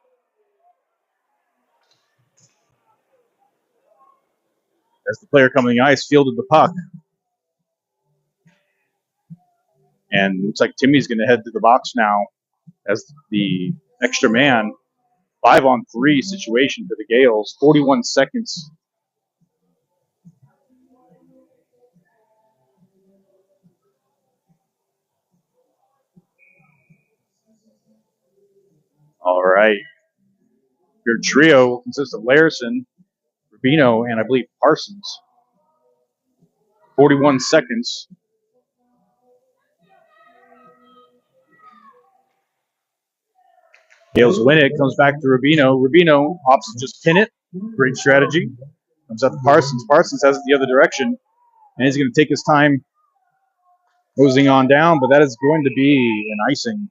As the player coming the ice fielded the puck. And looks like Timmy's going to head to the box now as the extra man. 5-on-3 situation for the Gales. 41 seconds. All right. Your trio consists of Larison, Rubino, and I believe Parsons. 41 seconds. Gales win it. Comes back to Rubino. Rubino opts to just pin it. Great strategy. Comes up to Parsons. Parsons has it the other direction. And he's going to take his time nosing on down, but that is going to be an icing.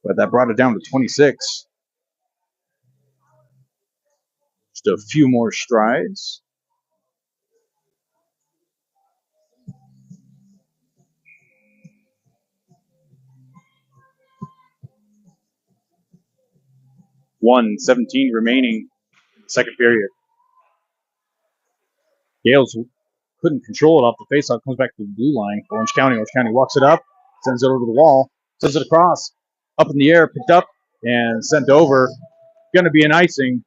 But that brought it down to 26. Just a few more strides. .1:17 remaining in the second period. Gales couldn't control it off the faceoff. Comes back to the blue line for Orange County. Orange County walks it up, sends it over to the wall, sends it across, up in the air, picked up, and sent over. Going to be an icing,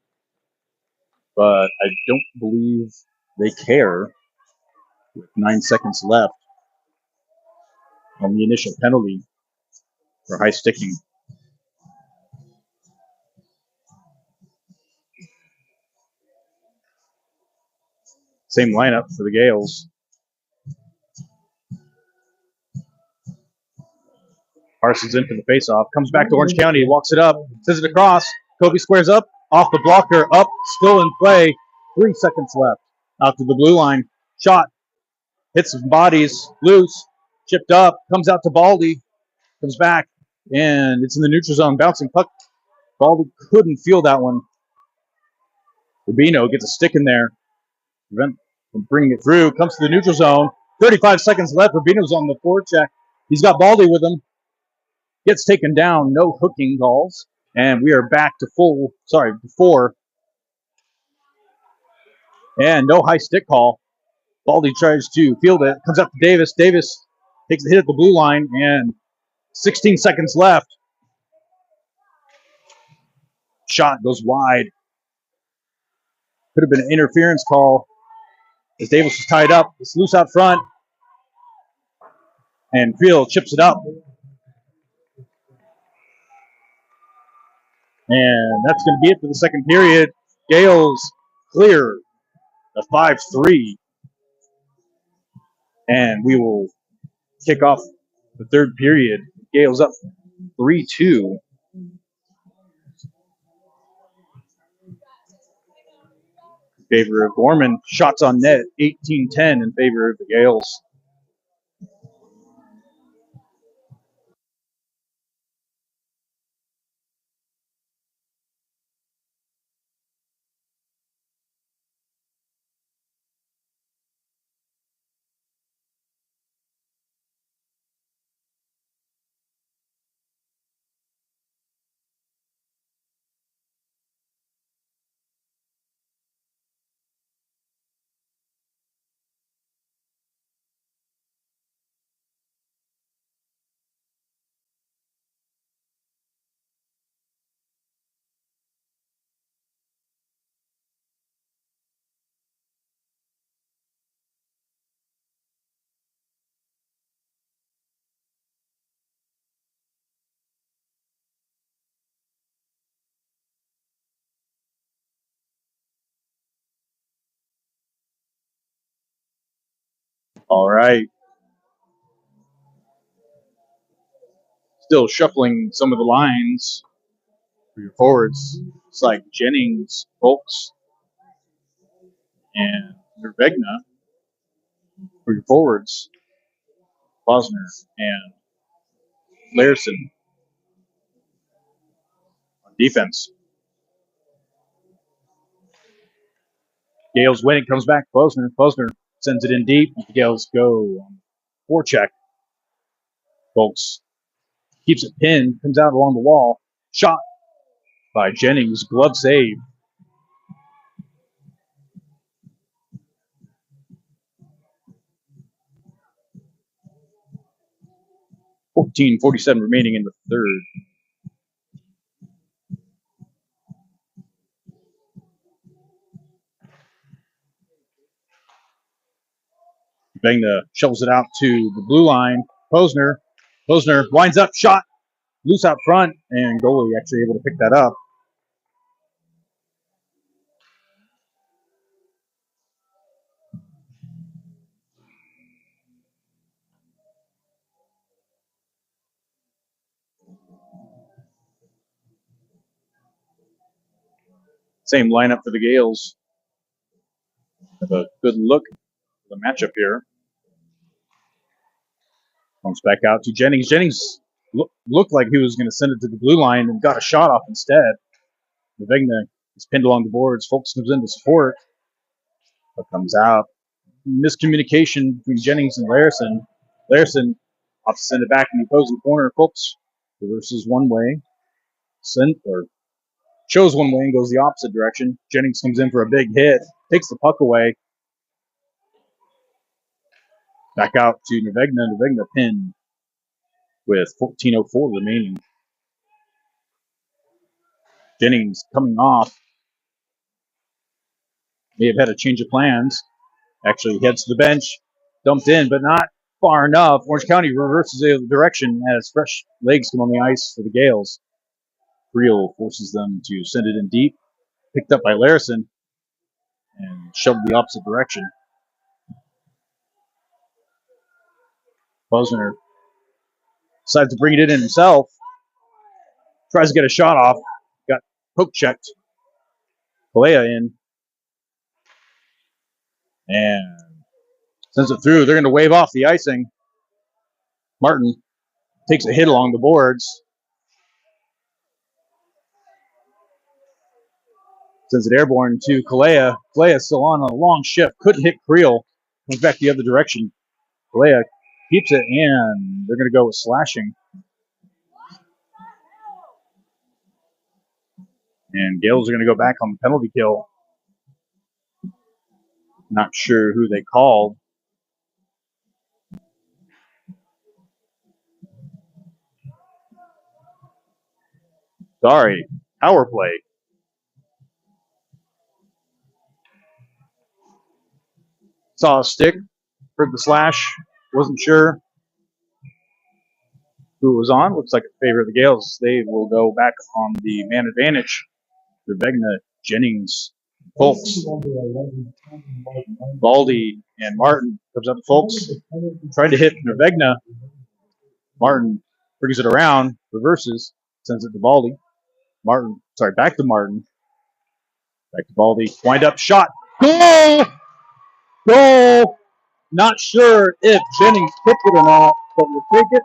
but I don't believe they care. With 9 seconds left on the initial penalty for high sticking. Same lineup for the Gales. Parsons in for the faceoff. Comes back to Orange County. Walks it up. Sends it across. Kobe squares up. Off the blocker. Up. Still in play. 3 seconds left. Out to the blue line. Shot. Hits some bodies. Loose. Chipped up. Comes out to Baldy. Comes back. And it's in the neutral zone. Bouncing puck. Baldy couldn't feel that one. Rubino gets a stick in there. Prevent from bringing it through. Comes to the neutral zone. 35 seconds left. Rubino's on the forecheck. He's got Baldy with him. Gets taken down. No hooking calls. And we are back to four. And no high stick call. Baldy tries to field it. Comes up to Davis. Davis takes the hit at the blue line. And 16 seconds left. Shot goes wide. Could have been an interference call as Davis was tied up. It's loose out front. And Creel chips it up. And that's going to be it for the second period. Gales clear a 5-3. And we will kick off the third period. Gales up 3-2. In favor of Gorman. Shots on net, 18-10 in favor of the Gales. All right. Still shuffling some of the lines for your forwards. It's like Jennings, Folks, and Nervegna for your forwards. Bosner and Larson on defense. Gales winning, comes back. Bosner sends it in deep. The Gales go forecheck. Folks keeps it pinned, comes out along the wall. Shot by Jennings, glove save. 14:47 remaining in the third. Vegna shovels it out to the blue line. Posner winds up, shot, loose out front, and goalie actually able to pick that up. Same lineup for the Gales. Have a good look at the matchup here. Comes back out to Jennings. Jennings looked like he was going to send it to the blue line and got a shot off instead. Vegna is pinned along the boards. Folks comes in to support. But comes out. Miscommunication between Jennings and Larson. Larson opts to send it back in the opposing corner. Folks reverses one way. Shows one way and goes the opposite direction. Jennings comes in for a big hit. Takes the puck away. Back out to Nervegna. Nervegna pinned with 14:04 remaining. Jennings coming off. May have had a change of plans. Actually heads to the bench. Dumped in, but not far enough. Orange County reverses the other direction as fresh legs come on the ice for the Gales. Creel forces them to send it in deep. Picked up by Larson and shoved the opposite direction. Posner decides to bring it in himself. Tries to get a shot off. Got poke checked. Kalea in. And sends it through. They're going to wave off the icing. Martin takes a hit along the boards. Sends it airborne to Kalea. Kalea still on a long shift. Couldn't hit Creel. Comes back the other direction. Kalea keeps it, and they're going to go with slashing. And Gales are going to go back on the penalty kill. Not sure who they called. Sorry, power play. Saw a stick, heard the slash, wasn't sure who it was on. Looks like a favor of the Gales. They will go back on the man advantage. Nervegna, Jennings, Folks, Baldy, and Martin. Comes up to Folks. Tried to hit Nervegna. Martin brings it around, reverses, sends it to Baldy. Back to Martin. Back to Baldy. Wind up, shot. Goal! Goal! Not sure if Jennings kicked it or not, but we'll take it.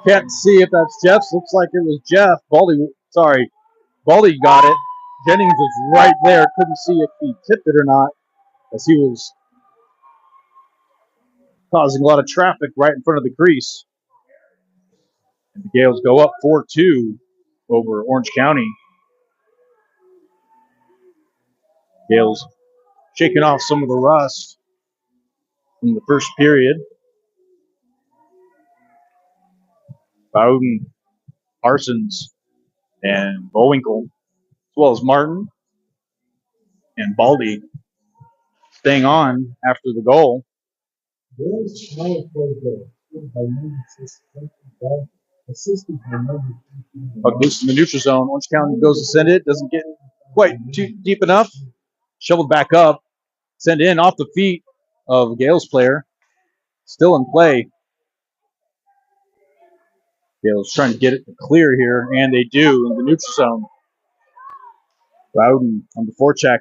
Can't see if that's Jeff's. Looks like it was Jeff. Baldy got it. Jennings was right there. Couldn't see if he tipped it or not, as he was causing a lot of traffic right in front of the crease. And the Gales go up 4-2 over Orange County. Gales shaking off some of the rust from the first period. Bowden, Parsons, and Bowinkle, as well as Martin and Baldy, staying on after the goal. Puck loose in the neutral zone. Orange County goes to send it. Doesn't get quite too deep enough. Shoveled back up. Send in off the feet of Gales player. Still in play. Gales trying to get it clear here, and they do in the neutral zone. Bowden on the forecheck.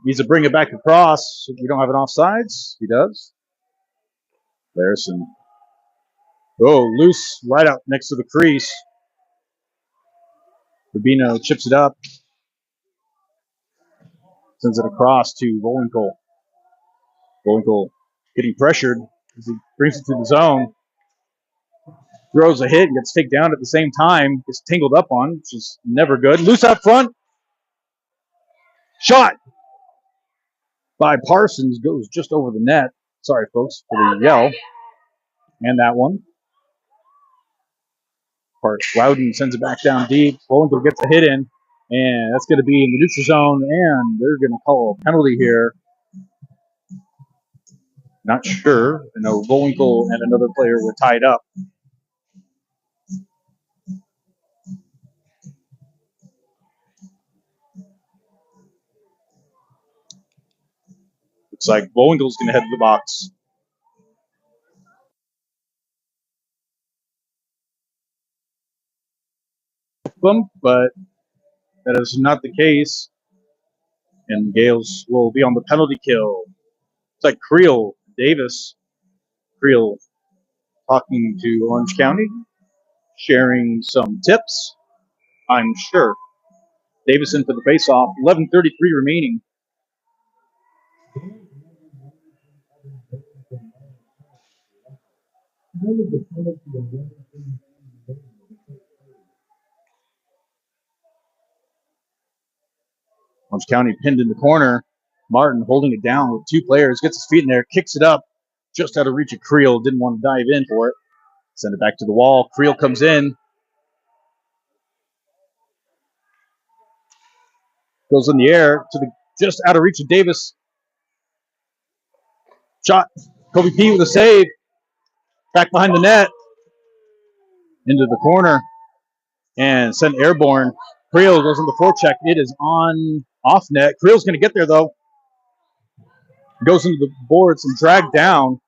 Needs to bring it back across. We don't have an offsides. He does. Henderson. Oh, loose right out next to the crease. Rubino chips it up. Sends it across to Volinkel. Volinkel getting pressured as he brings it to the zone. Throws a hit and gets taken down at the same time. Gets tangled up on, which is never good. Loose out front. Shot by Parsons. Goes just over the net. Sorry, folks, for the yell. And that one. Loudon sends it back down deep. Volinkel gets a hit in. And that's going to be in the neutral zone. And they're going to call a penalty here. Not sure. I know Volinkel and another player were tied up. Looks like Volinkel's going to head to the box. But that is not the case. And Gales will be on the penalty kill. It's like Creel, Davis. Creel talking to Orange County, sharing some tips, I'm sure. Davis in for the faceoff. 11:33 remaining. Orange County pinned in the corner. Martin holding it down with two players. Gets his feet in there. Kicks it up. Just out of reach of Creel. Didn't want to dive in for it. Send it back to the wall. Creel comes in. Goes in the air to the just out of reach of Davis. Shot. Kobe P with a save. Back behind the net. Into the corner. And sent airborne. Creel goes on the forecheck. It is on off net. Creel's going to get there, though. Goes into the boards and dragged down.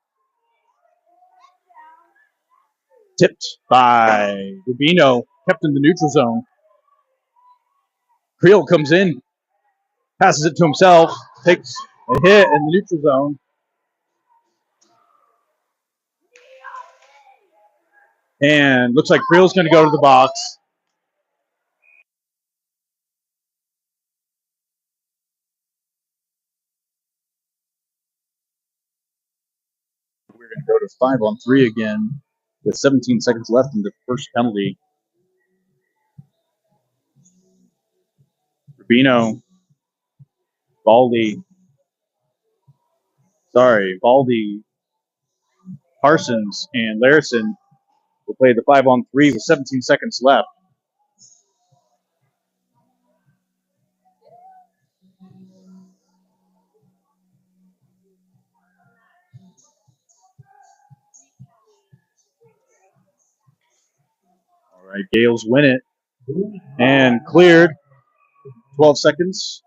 Tipped by Rubino. Kept in the neutral zone. Creel comes in. Passes it to himself. Takes a hit in the neutral zone. And looks like Creel's going to go to the box. We're going to go to 5-on-3 again with 17 seconds left in the first penalty. Rubino. Baldy. Parsons and Larison will play the 5-on-3 with 17 seconds left. All right, Gales win it and cleared. 12 seconds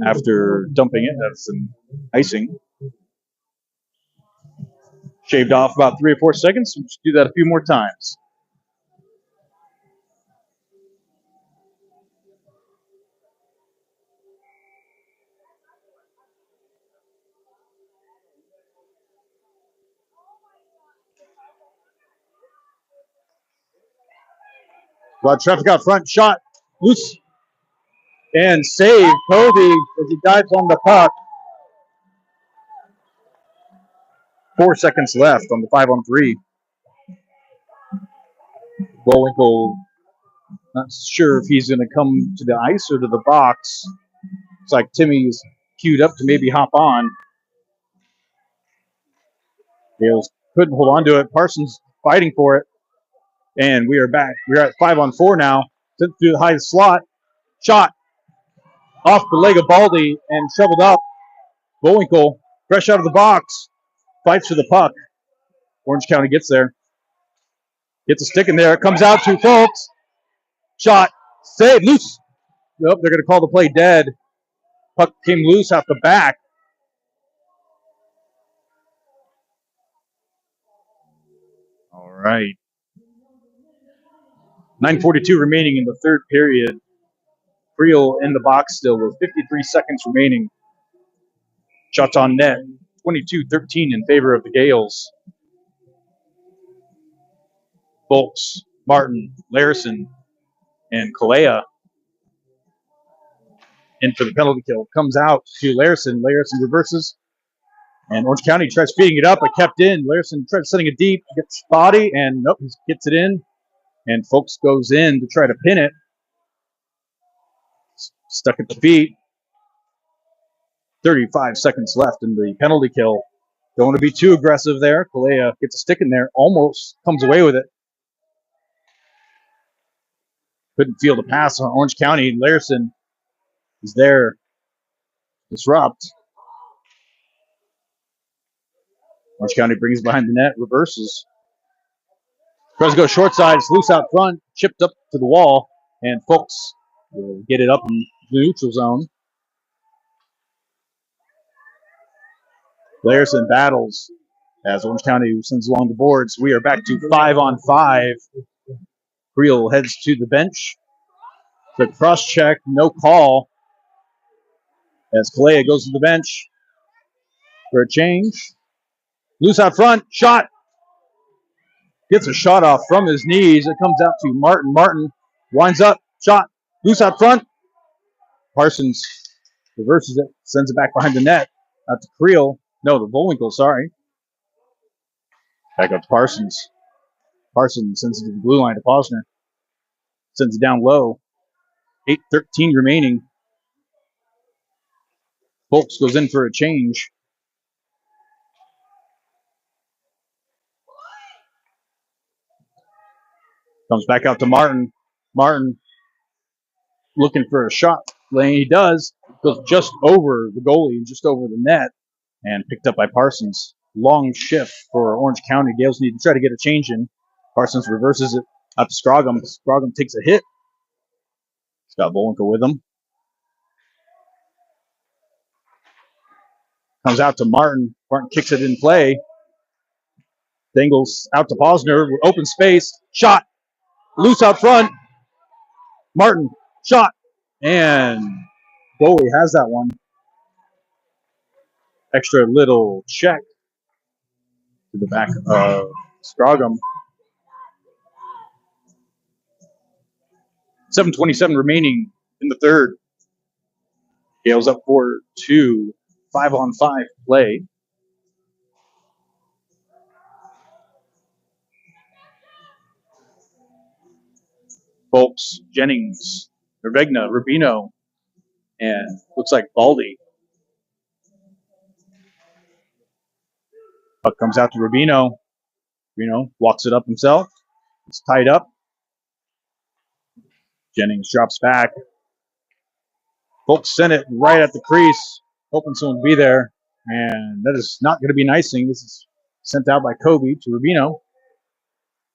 after dumping it. That's an icing. Shaved off about 3 or 4 seconds. We'll just do that a few more times. A lot of traffic out front. Shot. Loose. And save. Kobe as he dives on the puck. 4 seconds left on the 5-on-3. Volinkel, not sure if he's going to come to the ice or to the box. It's like Timmy's queued up to maybe hop on. Gales couldn't hold on to it. Parsons fighting for it. And we are back. We're at 5-on-4 now. Sent through the high slot. Shot. Off the leg of Baldy and shoveled up. Volinkel, fresh out of the box. Fights for the puck. Orange County gets there. Gets a stick in there. It comes out to Folks. Shot. Save. Loose. Nope, they're going to call the play dead. Puck came loose out the back. All right. 9:42 remaining in the third period. Creel in the box still with 53 seconds remaining. Shots on net, 22-13 in favor of the Gales. Bolts, Martin, Larison, and Kalea in for the penalty kill. Comes out to Larison. Larison reverses, and Orange County tries feeding it up, but kept in. Larison tries setting it deep, gets body, and nope, he gets it in. And Folks goes in to try to pin it. Stuck at the feet. 35 seconds left in the penalty kill. Don't want to be too aggressive there. Kalea gets a stick in there, almost comes away with it. Couldn't field a pass on Orange County. Larison is there. Disrupt. Orange County brings behind the net, reverses. Tries to go short side, it's loose out front, chipped up to the wall, and Folks will get it up in the neutral zone. Larison battles as Orange County sends along the boards. We are back to 5-on-5. Creel heads to the bench. The cross check, no call. As Kalea goes to the bench for a change. Loose out front, shot. Gets a shot off from his knees. It comes out to Martin. Martin winds up, shot. Loose out front. Parsons reverses it, sends it back behind the net. Out to Creel. No, to Bullwinkle, sorry. Back up to Parsons. Parsons sends it to the blue line to Posner. Sends it down low. 8:13 remaining. Folks goes in for a change. Comes back out to Martin. Martin looking for a shot lane. He does. Goes just over the goalie and just over the net. And picked up by Parsons. Long shift for Orange County. Gales need to try to get a change in. Parsons reverses it out to Scroggum. Scroggum takes a hit. He's got Bullwinkle with him. Comes out to Martin. Martin kicks it in play. Dangles out to Posner. Open space. Shot. Loose out front. Martin. Shot. And goalie has that one. Extra little check to the back of Scroggum. 7:27 remaining in the third. Gales up 4-2. 5-on-5 play. Folks, Jennings, Nervegna, Rubino, and looks like Baldy. Puck comes out to Rubino. Rubino walks it up himself. It's tied up. Jennings drops back. Folks sent it right at the crease, hoping someone would be there. And that is not going to be an icing. This is sent out by Kobe to Rubino,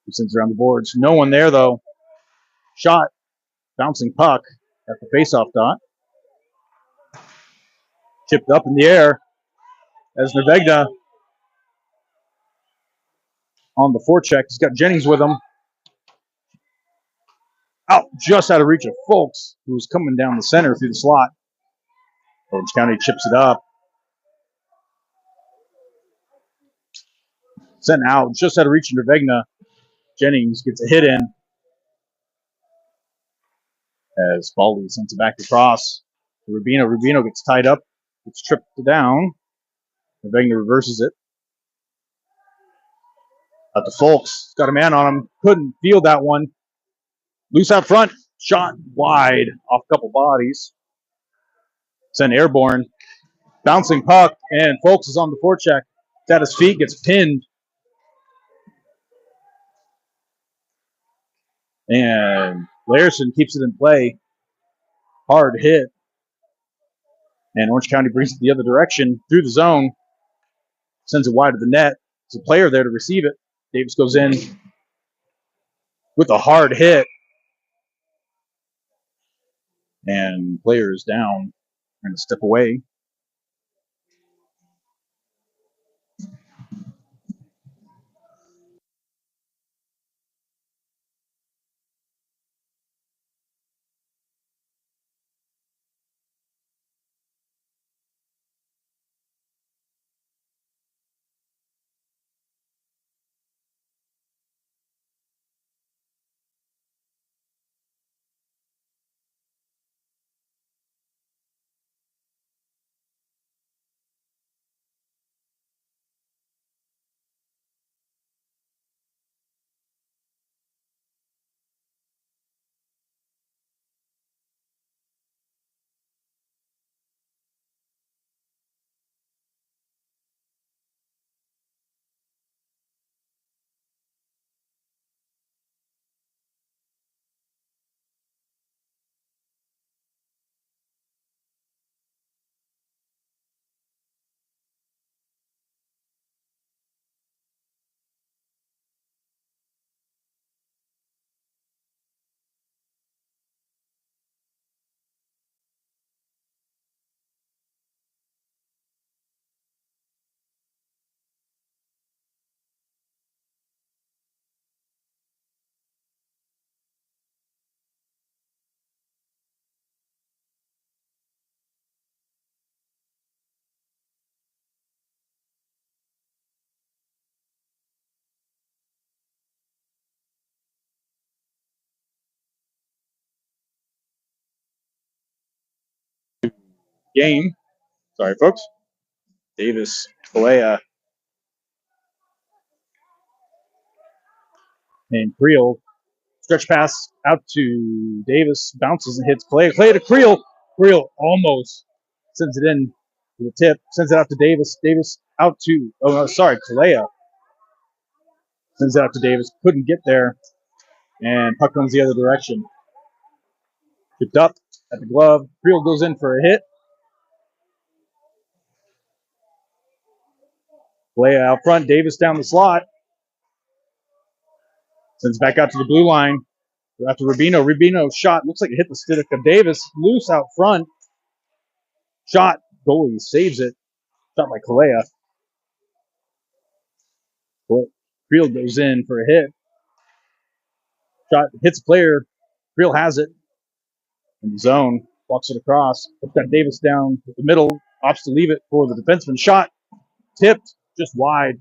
who sends around the boards. No one there, though. Shot. Bouncing puck at the faceoff dot. Chipped up in the air as Nervegna on the forecheck. He's got Jennings with him. Out, just out of reach of Folks, who's coming down the center through the slot. Orange County chips it up. Sent out, just out of reach of Nervegna. Jennings gets a hit in as Baldy sends it back across to Rubino. Rubino gets tied up. Gets tripped down. Nervegna reverses it. Out to Folks. Got a man on him. Couldn't field that one. Loose out front. Shot wide off a couple bodies. Sent airborne. Bouncing puck. And Folks is on the forecheck. It's at his feet. Gets pinned. And Larison keeps it in play. Hard hit. And Orange County brings it the other direction through the zone. Sends it wide of the net. There's a player there to receive it. Davis goes in with a hard hit. And player is down. Trying to step away. game. Sorry, folks. Davis, Kalea, and Creel. Stretch pass out to Davis. Bounces and hits Kalea. Kalea to Creel. Creel almost sends it in to the tip. Sends it out to Davis. Davis out to, oh, no, sorry, Kalea. Sends it out to Davis. Couldn't get there. And puck comes the other direction. Picked up at the glove. Creel goes in for a hit. Kalea out front. Davis down the slot. Sends back out to the blue line. After Rubino. Rubino's shot looks like it hit the stick of Davis. Loose out front. Shot. Goalie saves it. Shot by Kalea. Creel goes in for a hit. Shot hits a player. Creel has it in the zone. Walks it across. Got Davis down the middle. Opts to leave it for the defenseman. Shot. Tipped. Just wide.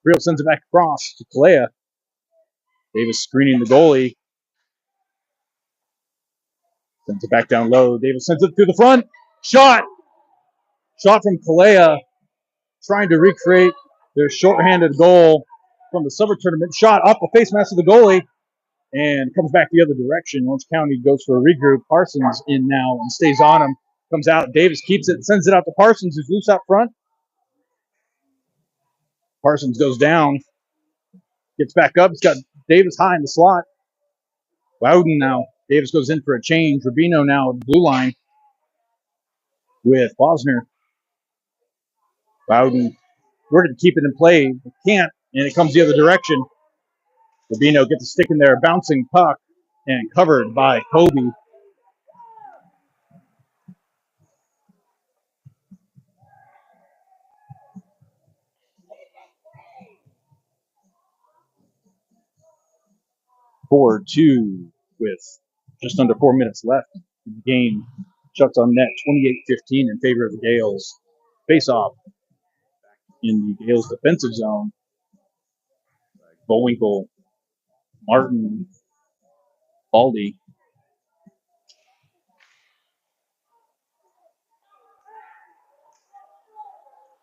Creel sends it back across to Kalea. Davis screening the goalie. Sends it back down low. Davis sends it to the front. Shot. Shot from Kalea. Trying to recreate their shorthanded goal from the summer tournament. Shot off the face mask of the goalie and comes back the other direction. Orange County goes for a regroup. Parsons in now and stays on him. Comes out. Davis keeps it. Sends it out to Parsons, who's loose out front. Parsons goes down. Gets back up. He's got Davis high in the slot. Loudon now. Davis goes in for a change. Rubino now at the blue line with Bosner. Loudon working to keep it in play. They can't, and it comes the other direction. Rubino gets a stick in there, bouncing puck, and covered by Kobe. Four two with just under 4 minutes left in the game. Shots on net, 28-15 in favor of the Gales. Face off in the Gales defensive zone. Bullwinkle, Martin, Baldy.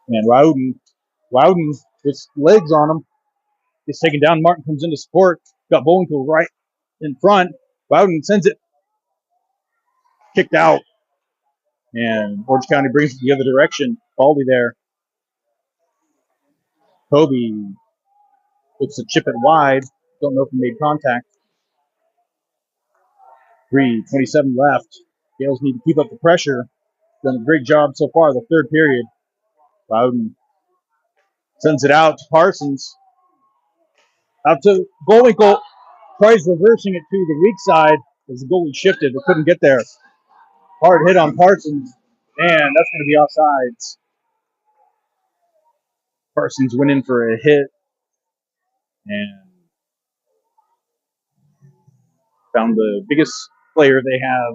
And Loudon with legs on him gets taken down. Martin comes in to support. Got Bullwinkle right in front. Loudon sends it. Kicked out. And Orange County brings it the other direction. Baldy there. Kobe looks to chip it wide. Don't know if he made contact. 3:27 left. Gales need to keep up the pressure. Done a great job so far the third period. Loudon sends it out to Parsons. Out to Bullwinkle. Tries reversing it to the weak side as the goalie shifted but couldn't get there. Hard hit on Parsons. And that's going to be offsides. Parsons went in for a hit and found the biggest player they have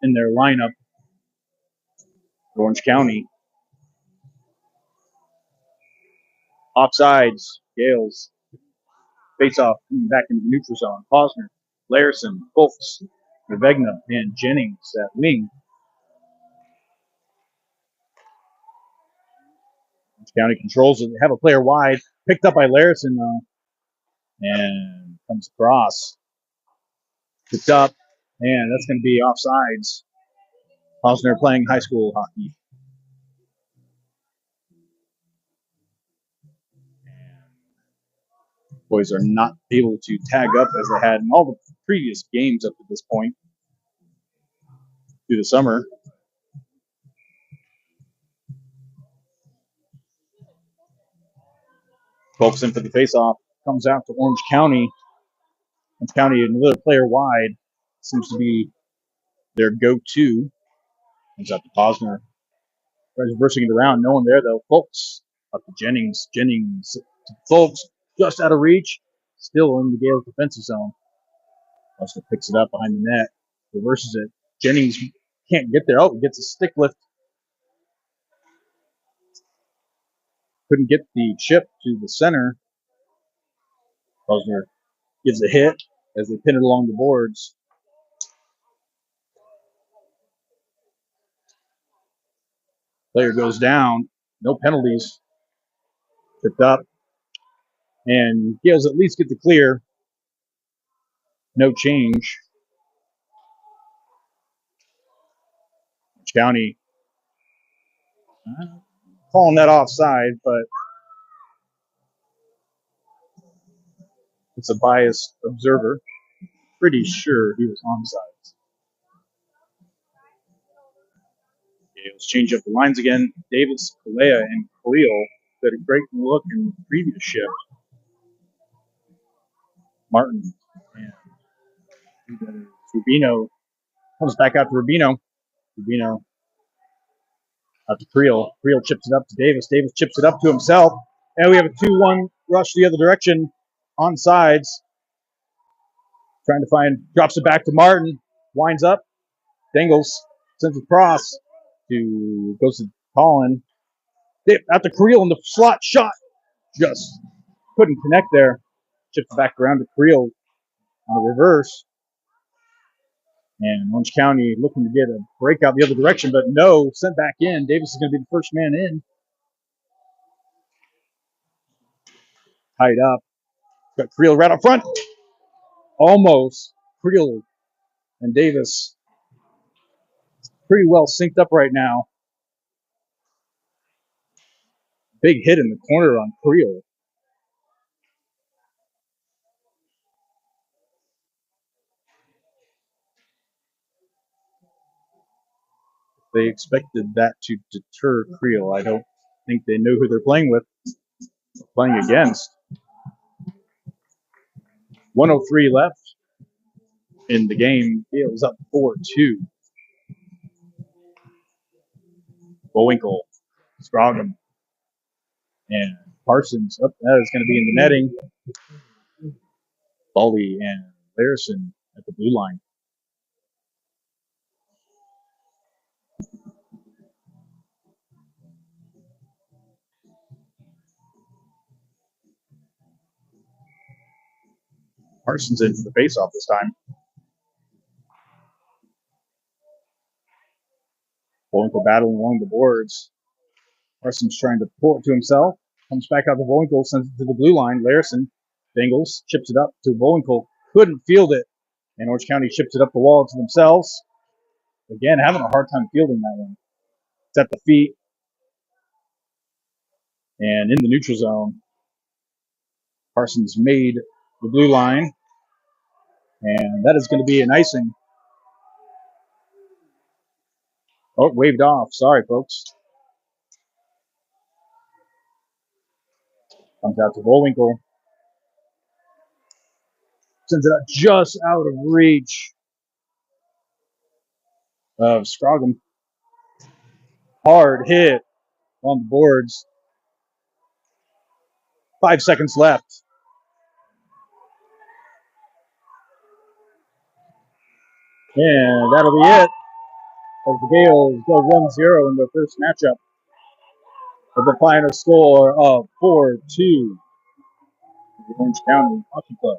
in their lineup, Orange County. Offsides, Gales. Face off back into the neutral zone. Posner, Larison, Fultz, Vegna, and Jennings at wing. Orange County controls it. They have a player wide. Picked up by Larison, though. And comes across. Picked up. And that's going to be offsides. Posner playing high school hockey. Boys are not able to tag up as they had in all the previous games up to this point through the summer. Folks in for the faceoff. Comes out to Orange County. Orange County, another player wide, seems to be their go-to. Comes out to Posner. Tries reversing it around. No one there, though. Folks up to Jennings. Jennings to Folks just out of reach. Still in the Gales defensive zone. Posner picks it up behind the net. Reverses it. Jennings can't get there. Oh, he gets a stick lift. Couldn't get the chip to the center. Posner gives a hit as they pin it along the boards. Player goes down. No penalties. Tripped up. And Gales at least get the clear. No change. County calling that offside, but it's a biased observer. Pretty sure he was onside. Gales change up the lines again. Davis, Kalea, and Creel did a great look in the previous shift. Martin and Rubino comes back out to Rubino. Rubino out to Creel. Creel chips it up to Davis. Davis chips it up to himself. And we have a 2-1 rush the other direction on sides. Trying to find, drops it back to Martin. Winds up. Dangles. Sends it across. Goes to Colin. Out to Creel in the slot shot. Just couldn't connect there. Chips it back around to Creel on the reverse. And Orange County looking to get a breakout the other direction, but no, sent back in. Davis is going to be the first man in. Tied up. Got Creel right up front. Almost. Creel and Davis pretty well synced up right now. Big hit in the corner on Creel. They expected that to deter Creel. I don't think they know who they're playing with, playing against. 1:03 left in the game. Gale's up 4-2. Bullwinkle, Scroggum, and Parsons. That is going to be in the netting. Bally and Larison at the blue line. Parsons into the faceoff this time. Bullwinkle battling along the boards. Parsons trying to pull it to himself. Comes back out to Bullwinkle, sends it to the blue line. Larison dangles, chips it up to Bullwinkle. Couldn't field it. And Orange County chips it up the wall to themselves. Again, having a hard time fielding that one. It's at the feet. And in the neutral zone, Parsons made the blue line. And that is going to be an icing. Oh, waved off. Sorry, folks. Comes out to Bullwinkle. Sends it up just out of reach of Scroggum. Hard hit on the boards. 5 seconds left. And that'll be it as the Gales go 1-0 in their first matchup with the final score of 4-2 to the Orange County Hockey Club.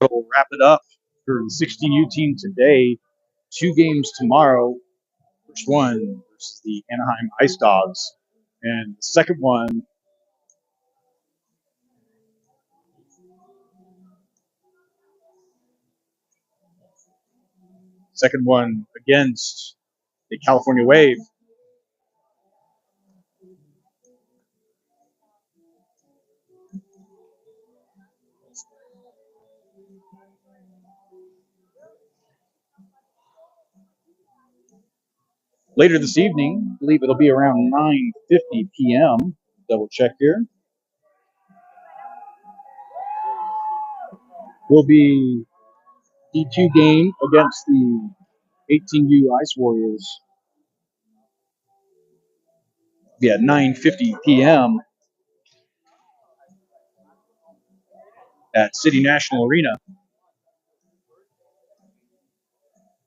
We'll wrap it up for the 16U team today. 2 games tomorrow. First one versus the Anaheim Ice Dogs. And the second one Second one against the California Wave. Later this evening, I believe it'll be around 9:50 p.m. Double check here. Will be D2 game against the 18U Ice Warriors. Be at 9:50 p.m. at City National Arena.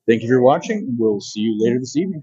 Thank you for watching. We'll see you later this evening.